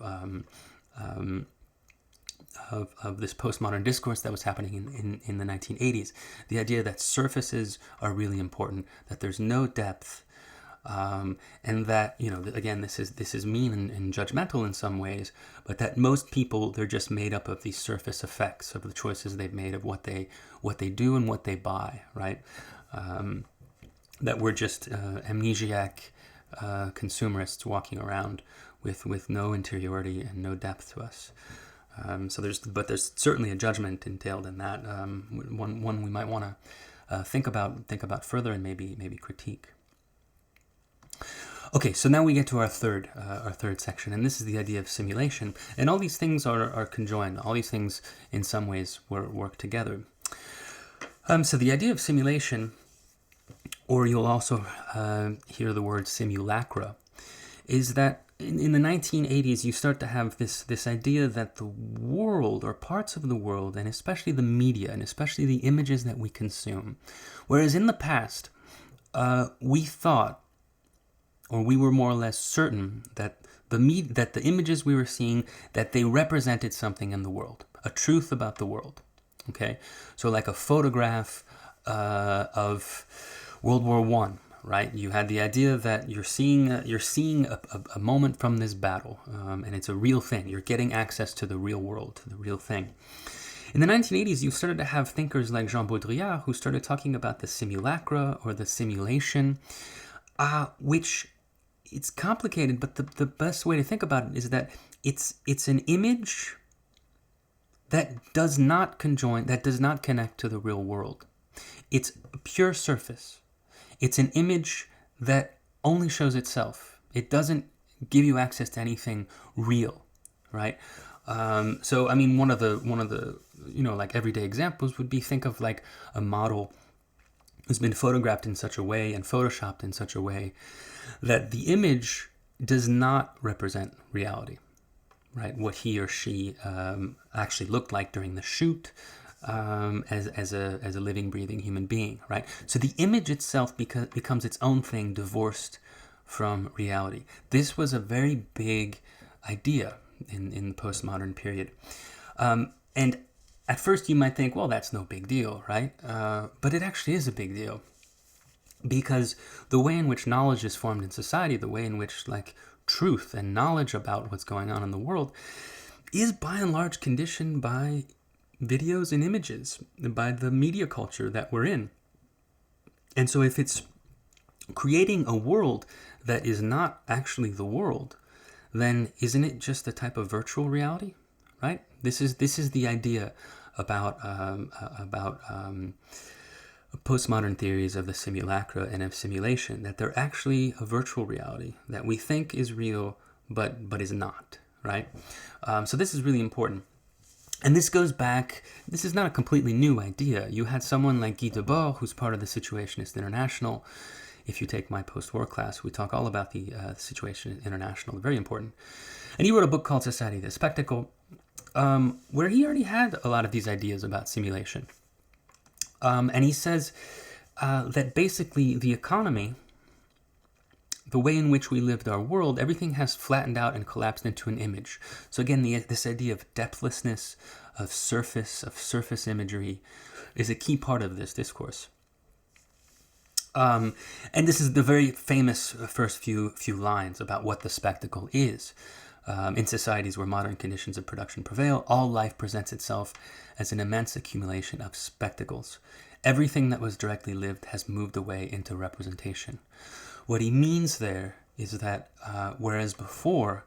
this postmodern discourse that was happening in the 1980s. The idea that surfaces are really important, that there's no depth. And that, again, this is mean and judgmental in some ways, but that most people, they're just made up of these surface effects of the choices they've made, of what they do and what they buy, right? That we're just amnesiac consumerists walking around with no interiority and no depth to us. So there's certainly a judgment entailed in that. One we might want to think about further and maybe critique. Okay, so now we get to our third section, and this is the idea of simulation. And all these things are conjoined. All these things, in some ways, work together. So the idea of simulation, or you'll also hear the word simulacra, is that in the 1980s you start to have this idea that the world, or parts of the world, and especially the media, and especially the images that we consume, whereas in the past we thought, or we were more or less certain that the images we were seeing, that they represented something in the world, a truth about the world. Okay, so like a photograph of World War I, right? You had the idea that you're seeing a moment from this battle, and it's a real thing. You're getting access to the real world, to the real thing. In the 1980s, you started to have thinkers like Jean Baudrillard who started talking about the simulacra or the simulation, which it's complicated, but the best way to think about it is that it's an image that does not connect to the real world. It's a pure surface. It's an image that only shows itself. It doesn't give you access to anything real, right? So I mean, one of the like everyday examples would be, think of like a model has been photographed in such a way and photoshopped in such a way that the image does not represent reality, right? What he or she actually looked like during the shoot as a living, breathing human being, right? So the image itself becomes its own thing, divorced from reality. This was a very big idea in the postmodern period. And at first you might think, well, that's no big deal, right? But it actually is a big deal. Because the way in which knowledge is formed in society, the way in which like truth and knowledge about what's going on in the world is by and large conditioned by videos and images, by the media culture that we're in. And so if it's creating a world that is not actually the world, then isn't it just a type of virtual reality, right? This is the idea about postmodern theories of the simulacra and of simulation, that they're actually a virtual reality that we think is real but is not, right? So this is really important. And this goes back, this is not a completely new idea. You had someone like Guy Debord, who's part of the Situationist International. If you take my post-war class, we talk all about the Situationist International, very important. And he wrote a book called Society the Spectacle, where he already had a lot of these ideas about simulation. And he says that basically the economy, the way in which we lived our world, everything has flattened out and collapsed into an image. So again, this idea of depthlessness, of surface imagery, is a key part of this discourse. And this is the very famous first few lines about what the spectacle is. In societies where modern conditions of production prevail, all life presents itself as an immense accumulation of spectacles. Everything that was directly lived has moved away into representation. What he means there is that whereas before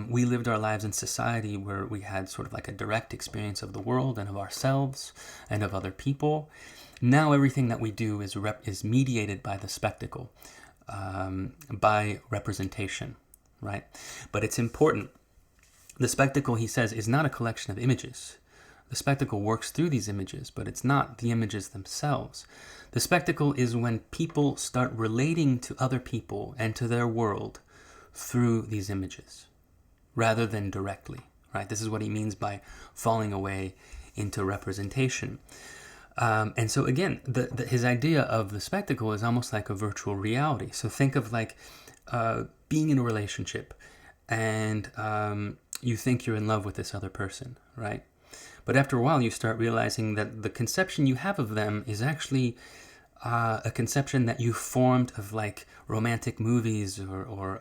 we lived our lives in society where we had sort of like a direct experience of the world and of ourselves and of other people, now everything that we do is mediated by the spectacle, by representation, right? But it's important. The spectacle, he says, is not a collection of images. The spectacle works through these images, but it's not the images themselves. The spectacle is when people start relating to other people and to their world through these images, rather than directly, right? This is what he means by falling away into representation. And so again, his idea of the spectacle is almost like a virtual reality. So think of like being in a relationship and you think you're in love with this other person, right? But after a while, you start realizing that the conception you have of them is actually a conception that you formed of like romantic movies or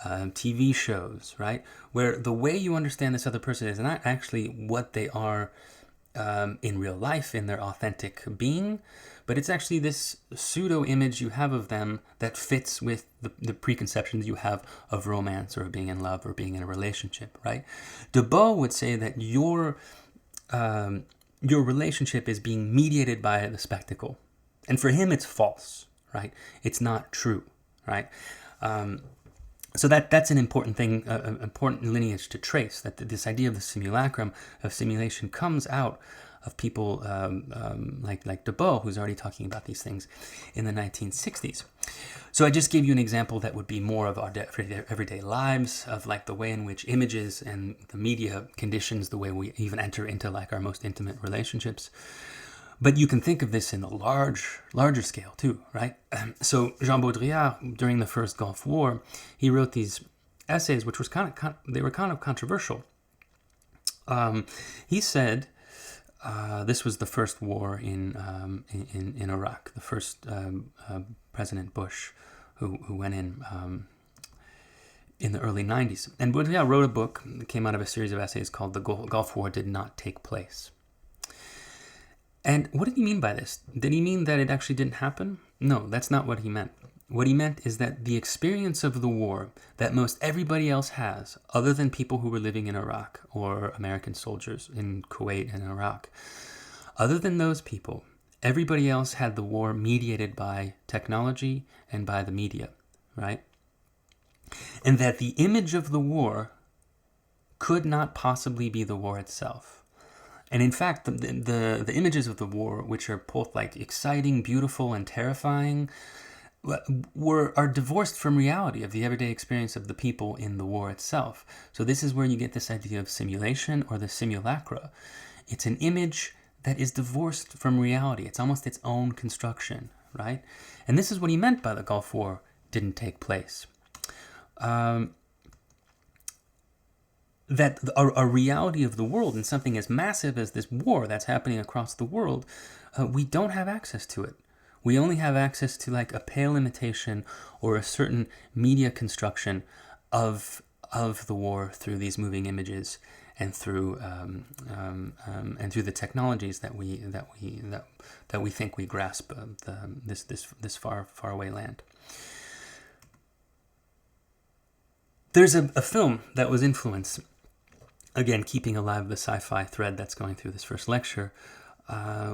TV shows, right? Where the way you understand this other person is not actually what they are in real life, in their authentic being, but it's actually this pseudo image you have of them that fits with the preconceptions you have of romance or being in love or being in a relationship, right? Debord would say that your relationship is being mediated by the spectacle. And for him, it's false, right? It's not true, right? So that's an important thing, an important lineage to trace, that this idea of the simulacrum, of simulation, comes out of people like Debord, who's already talking about these things in the 1960s. So I just gave you an example that would be more of our everyday lives, of like the way in which images and the media conditions the way we even enter into like our most intimate relationships. But you can think of this in a larger scale too, right? So Jean Baudrillard, during the first Gulf War, he wrote these essays, which was kind of controversial. He said this was the first war in Iraq, the first President Bush who went in the early 90s. And Baudrillard wrote a book that came out of a series of essays called "The Gulf War Did Not Take Place." And what did he mean by this? Did he mean that it actually didn't happen? No, that's not what he meant. What he meant is that the experience of the war that most everybody else has, other than people who were living in Iraq or American soldiers in Kuwait and Iraq, other than those people, everybody else had the war mediated by technology and by the media, right? And that the image of the war could not possibly be the war itself. And in fact, the images of the war, which are both like exciting, beautiful, and terrifying, are divorced from reality of the everyday experience of the people in the war itself. So this is where you get this idea of simulation or the simulacra. It's an image that is divorced from reality. It's almost its own construction, right? And this is what he meant by the Gulf War didn't take place. That a reality of the world and something as massive as this war that's happening across the world, we don't have access to it. We only have access to like a pale imitation or a certain media construction of the war through these moving images and through the technologies that we think we grasp this far away land. There's a film that was influenced, again, keeping alive the sci-fi thread that's going through this first lecture,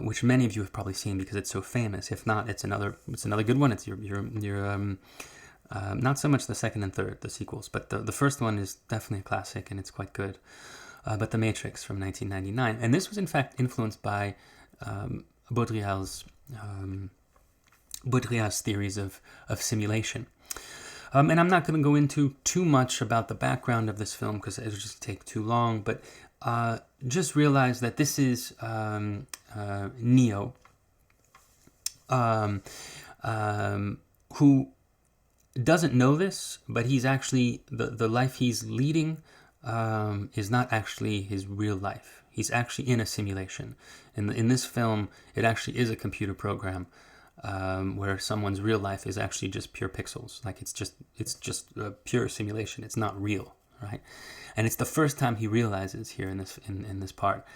which many of you have probably seen because it's so famous. If not, it's another good one. It's your not so much the second and third, the sequels, but the first one is definitely a classic and it's quite good. But The Matrix from 1999, and this was in fact influenced by Baudrillard's theories of simulation. And I'm not going to go into too much about the background of this film because it would just take too long, but just realize that this is Neo, who doesn't know this, but he's actually, the life he's leading is not actually his real life. He's actually in a simulation. In this film, it actually is a computer program where someone's real life is actually just pure pixels. Like it's just a pure simulation. It's not real, right? And it's the first time he realizes here in this part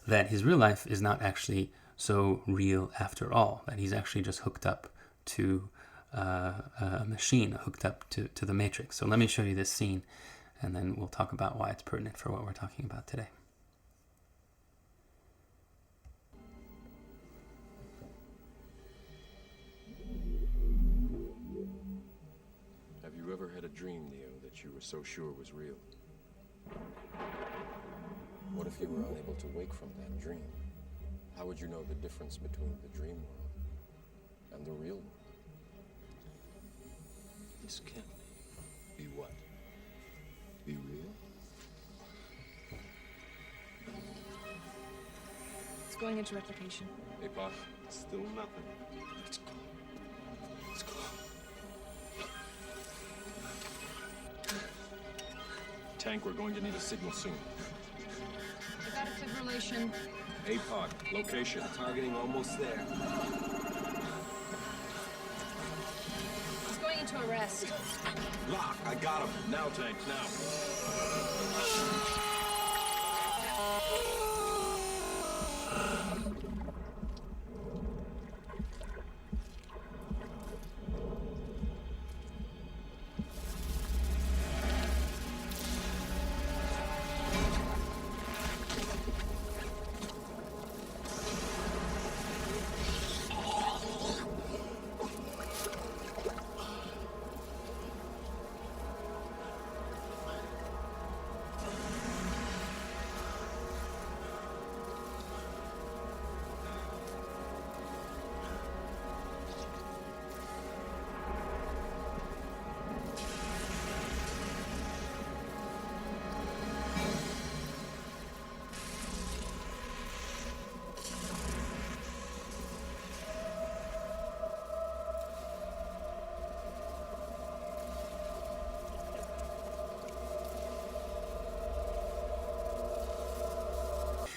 that his real life is not actually so real after all. That he's actually just hooked up to a machine, hooked up to the Matrix. So let me show you this scene, and then we'll talk about why it's pertinent for what we're talking about today. Have you ever had a dream, Neo, that you were so sure was real? What if you were unable to wake from that dream? How would you know the difference between the dream world and the real world? This can't be what? Be real? It's going into replication. Hey, Pop, still nothing. Let's go. Let's go. Tank, we're going to need a signal soon. I got a fibrillation. APOC, location. Targeting almost there. He's going into arrest. Lock, I got him. Now, Tank, now.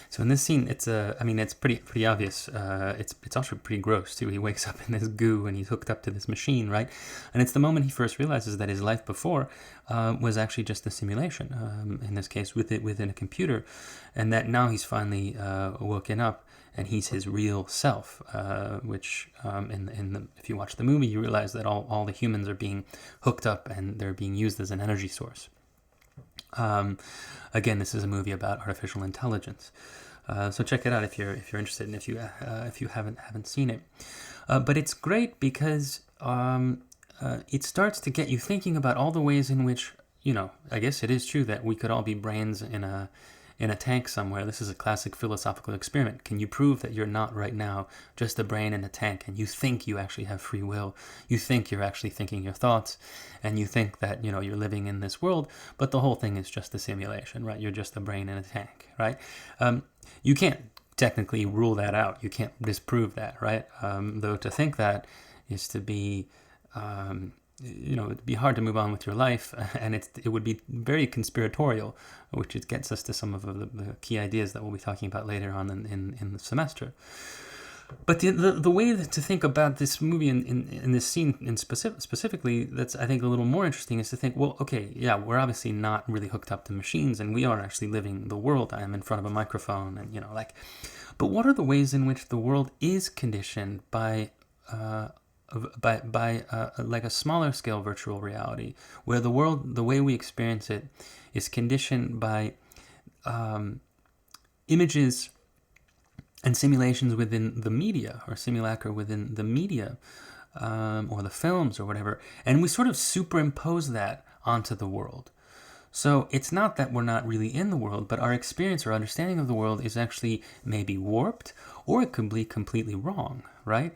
So in this scene, it's pretty obvious. It's also pretty gross too. He wakes up in this goo and he's hooked up to this machine, right? And it's the moment he first realizes that his life before was actually just a simulation. In this case, within a computer, and that now he's finally woken up and he's his real self. Which if you watch the movie, you realize that all the humans are being hooked up and they're being used as an energy source. Again, this is a movie about artificial intelligence. So check it out if you're interested and if you haven't seen it. But it's great because it starts to get you thinking about all the ways in which, I guess it is true that we could all be brains in a in a tank somewhere. This is a classic philosophical experiment. Can you prove that you're not right now just a brain in a tank, and you think you actually have free will? You think you're actually thinking your thoughts, and you think that, you're living in this world, but the whole thing is just a simulation, right? You're just a brain in a tank, right? You can't technically rule that out. You can't disprove that, right? Though to think that is to be, it'd be hard to move on with your life, and it would be very conspiratorial, which it gets us to some of the key ideas that we'll be talking about later on in the semester. But the way to think about this movie in this scene specifically, that's I think a little more interesting, is to think, well, okay, yeah, we're obviously not really hooked up to machines, and we are actually living the world. I am in front of a microphone, and but what are the ways in which the world is conditioned by like a smaller scale virtual reality, where the world, the way we experience it, is conditioned by images and simulations within the media, or simulacra within the media, or the films or whatever, and we sort of superimpose that onto the world. So it's not that we're not really in the world, but our experience or understanding of the world is actually maybe warped, or it could be completely wrong, right?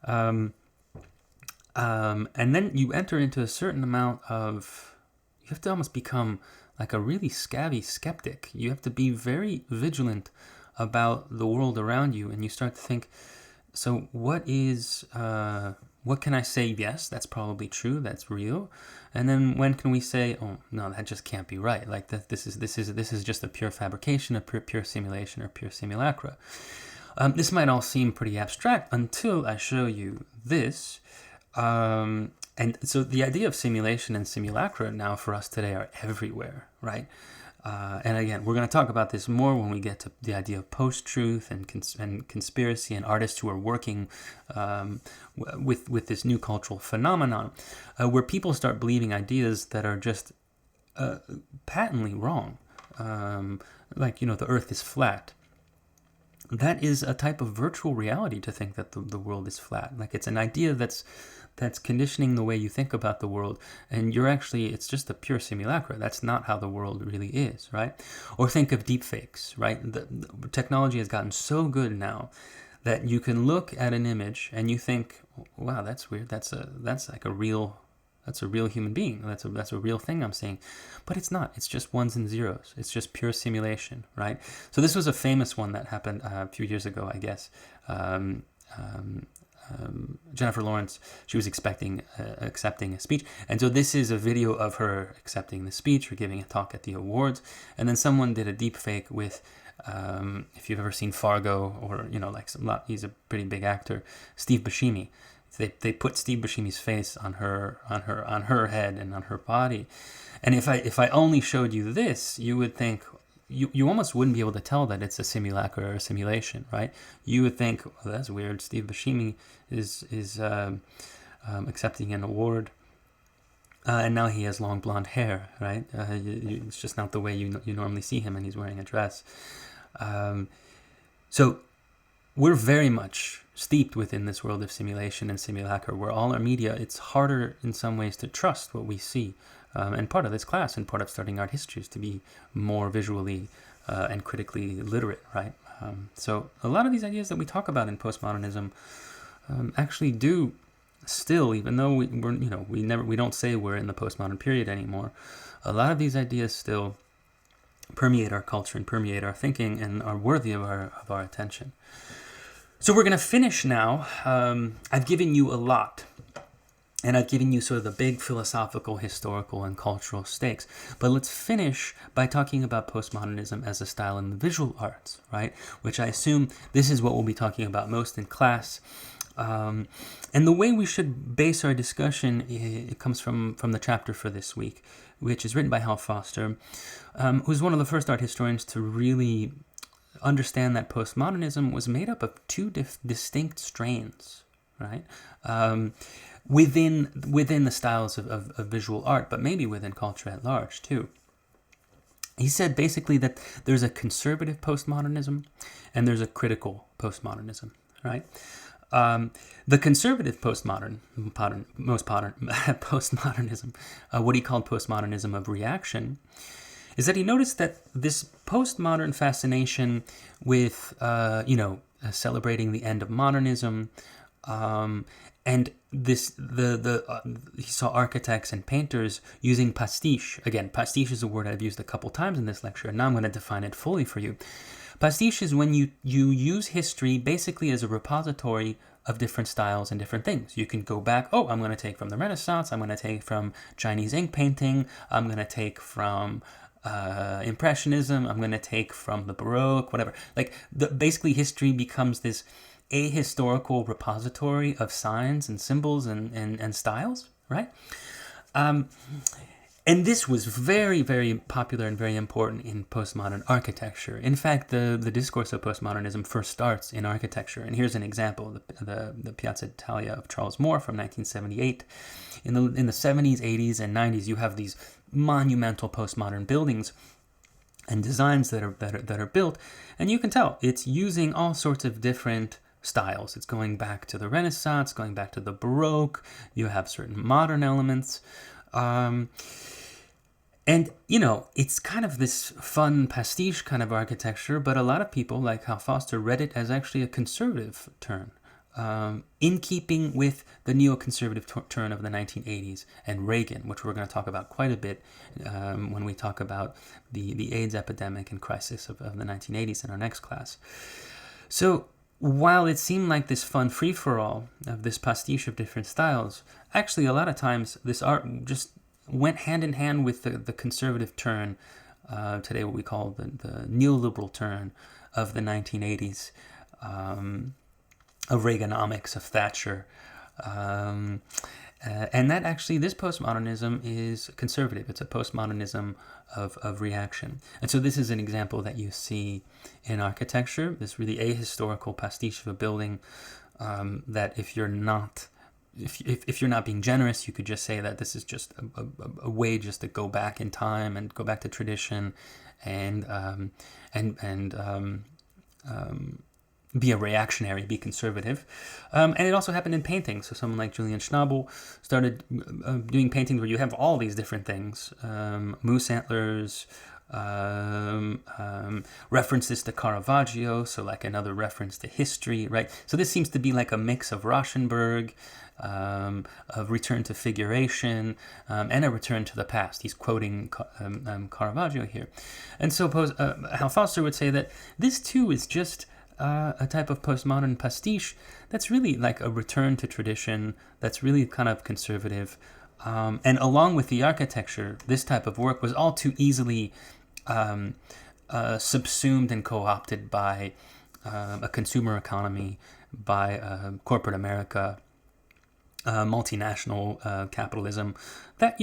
And then you enter into a certain amount of, you have to almost become like a really scabby skeptic. You have to be very vigilant about the world around you, and you start to think, so what can I say? Yes, that's probably true, that's real. And then when can we say, oh no, that just can't be right? Like this is just a pure fabrication, a pure simulation, or pure simulacra. This might all seem pretty abstract until I show you this. And so the idea of simulation and simulacra now for us today are everywhere, right? And again, we're going to talk about this more when we get to the idea of post-truth and conspiracy, and artists who are working with this new cultural phenomenon, where people start believing ideas that are just patently wrong. Like, the earth is flat. That is a type of virtual reality, to think that the world is flat. Like, it's an idea that's conditioning the way you think about the world, and it's just a pure simulacra. That's not how the world really is, right? Or think of deepfakes, right? The technology has gotten so good now that you can look at an image and you think, wow, that's weird. That's a real human being. That's a real thing I'm seeing. But it's not. It's just ones and zeros. It's just pure simulation, right? So this was a famous one that happened a few years ago, I guess. Jennifer Lawrence, she was accepting a speech, and so this is a video of her accepting the speech or giving a talk at the awards, and then someone did a deep fake with, if you've ever seen Fargo, or he's a pretty big actor, Steve Buscemi. They put Steve Buscemi's face on her head and on her body, and if I only showed you this, you would think. You almost wouldn't be able to tell that it's a simulacra or a simulation, right? You would think, well, that's weird. Steve Buscemi is accepting an award, and now he has long blonde hair, right? It's just not the way you normally see him, and he's wearing a dress. So we're very much steeped within this world of simulation and simulacra, where all our media, it's harder in some ways to trust what we see. And part of this class and part of studying art history is to be more visually and critically literate, right? So a lot of these ideas that we talk about in postmodernism actually do still, even though we don't say we're in the postmodern period anymore, a lot of these ideas still permeate our culture and permeate our thinking and are worthy of our attention. So we're going to finish now. I've given you a lot. And I've given you sort of the big philosophical, historical, and cultural stakes. But let's finish by talking about postmodernism as a style in the visual arts, right? Which I assume this is what we'll be talking about most in class. And the way we should base our discussion, it comes from the chapter for this week, which is written by Hal Foster, who's one of the first art historians to really understand that postmodernism was made up of two distinct strains, right? Within the styles of visual art, but maybe within culture at large too. He said basically that there's a conservative postmodernism and there's a critical postmodernism, right? The conservative postmodernism, what he called postmodernism of reaction, is that he noticed that this postmodern fascination with, celebrating the end of modernism, and he saw architects and painters using pastiche. Again, pastiche is a word I've used a couple times in this lecture, and now I'm going to define it fully for you. Pastiche is when you use history basically as a repository of different styles and different things. You can go back, I'm going to take from the Renaissance, I'm going to take from Chinese ink painting, I'm going to take from Impressionism, I'm going to take from the Baroque, whatever. Basically history becomes this ahistorical repository of signs and symbols and styles, right? And this was very, very popular and very important in postmodern architecture. In fact, the discourse of postmodernism first starts in architecture. And here's an example, the Piazza Italia of Charles Moore from 1978. In the 70s, 80s, and 90s, you have these monumental postmodern buildings and designs that are built. And you can tell it's using all sorts of different styles. It's going back to the Renaissance, going back to the Baroque. You have certain modern elements. And, it's kind of this fun pastiche kind of architecture, but a lot of people, like Hal Foster, read it as actually a conservative turn, in keeping with the neoconservative turn of the 1980s and Reagan, which we're going to talk about quite a bit when we talk about the AIDS epidemic and crisis of the 1980s in our next class. So while it seemed like this fun free-for-all of this pastiche of different styles, actually a lot of times this art just went hand in hand with the conservative turn, today what we call the neoliberal turn of the 1980s, of Reaganomics, of Thatcher. And that actually, this postmodernism is conservative. It's a postmodernism of reaction. And so this is an example that you see in architecture, this really ahistorical pastiche of a building that if you're not being generous, you could just say that this is just a way just to go back in time and go back to tradition and be a reactionary, be conservative. And it also happened in painting. So someone like Julian Schnabel started doing paintings where you have all these different things, moose antlers, references to Caravaggio, so like another reference to history, right? So this seems to be like a mix of Rauschenberg, of return to figuration, and a return to the past. He's quoting Caravaggio here. And so Hal Foster would say that this too is just a type of postmodern pastiche that's really like a return to tradition, that's really kind of conservative. And along with the architecture, this type of work was all too easily subsumed and co-opted by a consumer economy, by corporate America, multinational capitalism. That,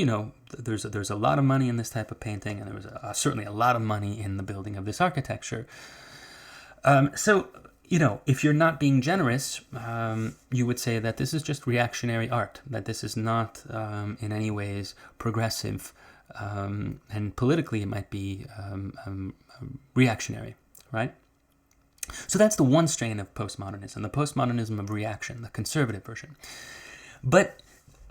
there's a lot of money in this type of painting, and there was certainly a lot of money in the building of this architecture. So, if you're not being generous, you would say that this is just reactionary art, that this is not in any ways progressive, and politically it might be reactionary, right? So that's the one strain of postmodernism, the postmodernism of reaction, the conservative version. But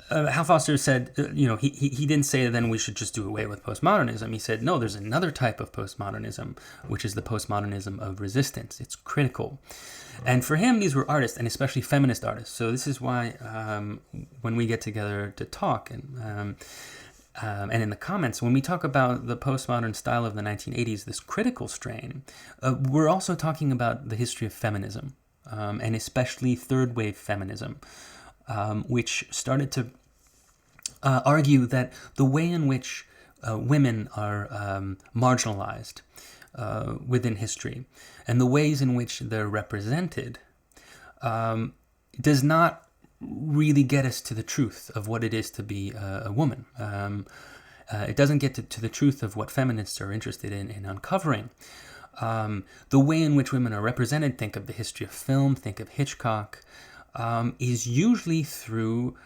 Hal Foster said, he didn't say then we should just do away with postmodernism. He said, no, there's another type of postmodernism, which is the postmodernism of resistance. It's critical. And for him, these were artists, and especially feminist artists. So this is why when we get together to talk and in the comments, when we talk about the postmodern style of the 1980s, this critical strain, we're also talking about the history of feminism, and especially third wave feminism, which started to argue that the way in which women are marginalized within history and the ways in which they're represented does not really get us to the truth of what it is to be a woman. It doesn't get to the truth of what feminists are interested in uncovering. The way in which women are represented, think of the history of film, think of Hitchcock, is usually through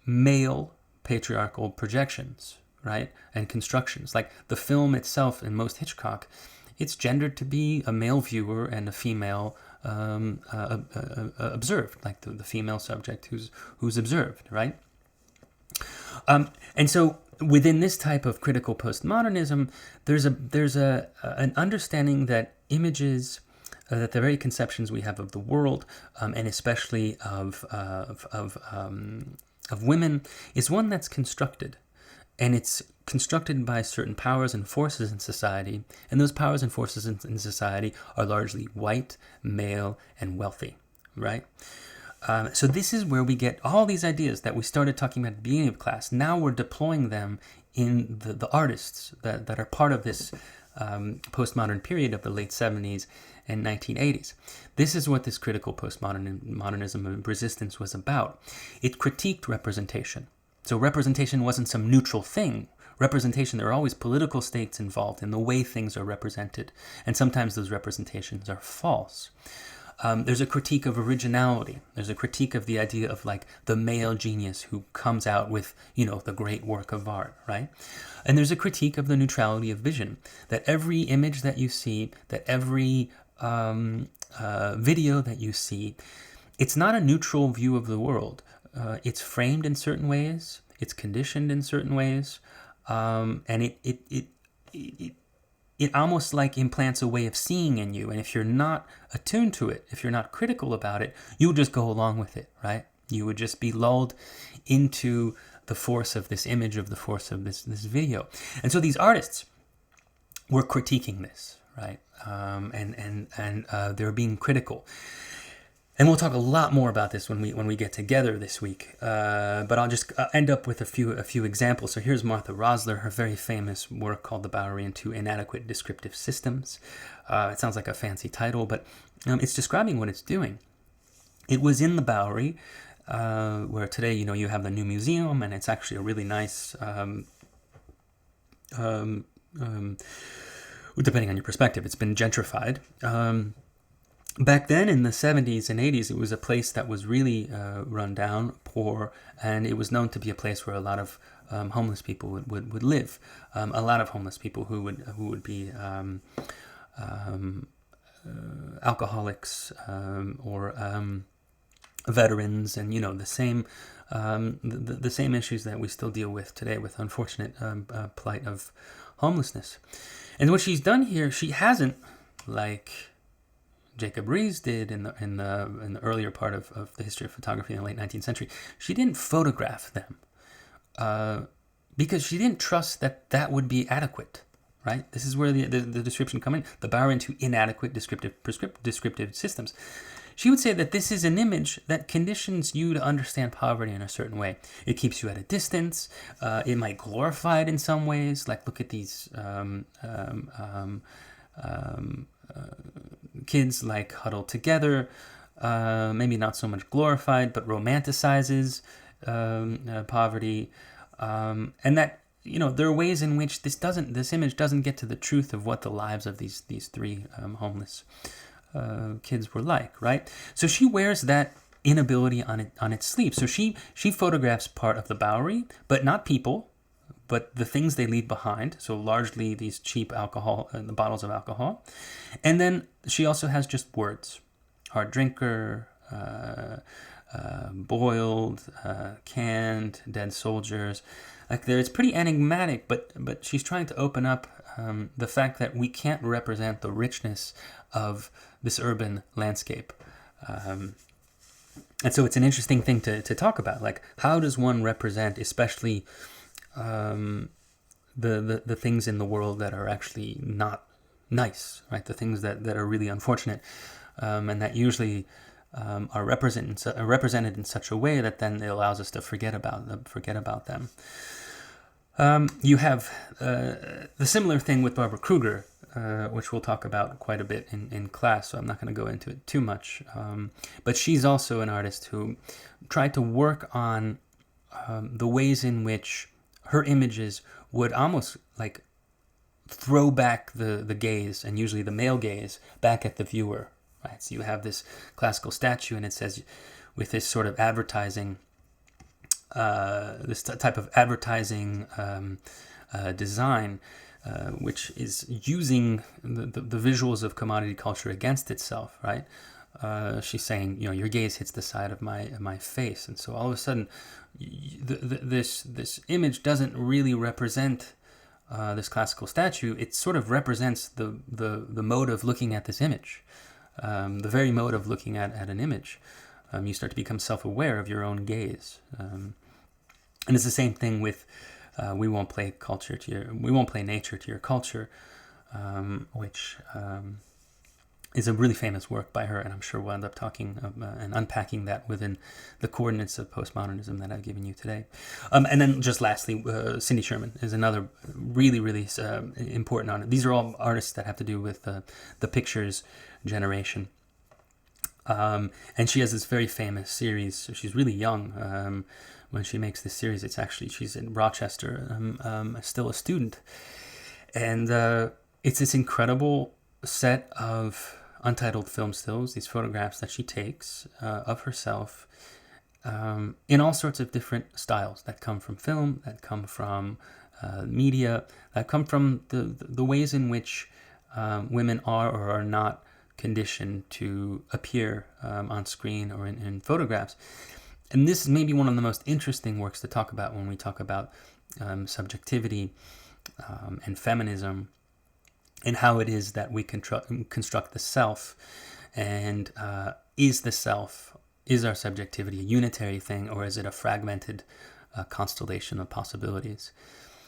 male patriarchal projections, right? And constructions. Like the film itself in most Hitchcock, it's gendered to be a male viewer and a female observed, like the female subject who's observed, right? And so within this type of critical postmodernism, there's an understanding that images, that the very conceptions we have of the world, and especially of women, is one that's constructed. And it's constructed by certain powers and forces in society. And those powers and forces in society are largely white, male, and wealthy, right? So this is where we get all these ideas that we started talking about at the beginning of class. Now we're deploying them in the artists that are part of this postmodern period of the late 70s and 1980s. This is what this critical postmodernism of resistance was about. It critiqued representation. So representation wasn't some neutral thing. Representation, there are always political stakes involved in the way things are represented. And sometimes those representations are false. There's a critique of originality. There's a critique of the idea of like the male genius who comes out with, the great work of art, right? And there's a critique of the neutrality of vision, that every image that you see, that every video that you see, it's not a neutral view of the world. It's framed in certain ways. It's conditioned in certain ways. And it almost like implants a way of seeing in you. And if you're not attuned to it, if you're not critical about it, you'll just go along with it, right? You would just be lulled into the force of this image, of the force of this video. And so these artists were critiquing this, right? And they're being critical. And we'll talk a lot more about this when we get together this week. But I'll just end up with a few examples. So here's Martha Rosler, her very famous work called The Bowery and Two Inadequate Descriptive Systems. It sounds like a fancy title, but it's describing what it's doing. It was in the Bowery, where today, you have the new museum, and it's actually a really nice, depending on your perspective, it's been gentrified. Back then in the 70s and 80s, it was a place that was really run down, poor, and it was known to be a place where a lot of homeless people would live. A lot of homeless people who would be alcoholics or veterans, and the same the same issues that we still deal with today with unfortunate plight of homelessness. And what she's done here, she hasn't, like Jacob Riis did in the earlier part of the history of photography in the late 19th century. She didn't photograph them because she didn't trust that would be adequate, right? This is where the description come in. The Bowery into inadequate descriptive systems. She would say that this is an image that conditions you to understand poverty in a certain way. It keeps you at a distance. It might glorify it in some ways. Like, look at these kids like huddled together, maybe not so much glorified, but romanticizes poverty, and that there are ways in which this image doesn't get to the truth of what the lives of these three homeless kids were like, right? So she wears that inability on its sleeve. So she photographs part of the Bowery, but not people, but the things they leave behind. So largely these cheap alcohol, the bottles of alcohol. And then she also has just words. Hard drinker, boiled, canned, dead soldiers. Like it's pretty enigmatic, but she's trying to open up the fact that we can't represent the richness of this urban landscape. And so it's an interesting thing to talk about. Like, how does one represent, especially the things in the world that are actually not nice, right? The things that are really unfortunate, and that usually are represented in such a way that then it allows us to forget about them. You have the similar thing with Barbara Kruger, which we'll talk about quite a bit in class, so I'm not going to go into it too much. But she's also an artist who tried to work on the ways in which her images would almost like throw back the gaze, and usually the male gaze, back at the viewer, right? So you have this classical statue, and it says, with this sort of advertising, this type of advertising design, which is using the visuals of commodity culture against itself, right? she's saying, your gaze hits the side of my face, and so all of a sudden, this image doesn't really represent this classical statue. It sort of represents the mode of looking at this image, the very mode of looking at an image. You start to become self-aware of your own gaze, and it's the same thing with we won't play nature to your culture, which is a really famous work by her, and I'm sure we'll end up talking and unpacking that within the coordinates of postmodernism that I've given you today. And then just lastly, Cindy Sherman is another really, really important artist. These are all artists that have to do with the pictures generation. And she has this very famous series. So she's really young when she makes this series. She's in Rochester, still a student. And it's this incredible set of untitled film stills, these photographs that she takes of herself in all sorts of different styles that come from film, that come from media, that come from the ways in which women are or are not conditioned to appear on screen or in photographs. And this is maybe one of the most interesting works to talk about when we talk about subjectivity and feminism, and how it is that we construct the self, and is our subjectivity a unitary thing, or is it a fragmented constellation of possibilities?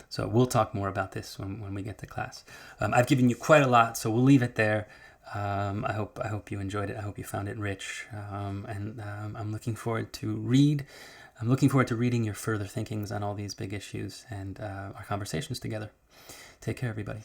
So we'll talk more about this when we get to class. I've given you quite a lot, so we'll leave it there. I hope you enjoyed it. I hope you found it rich, and I'm looking forward to reading your further thinkings on all these big issues and our conversations together. Take care, everybody.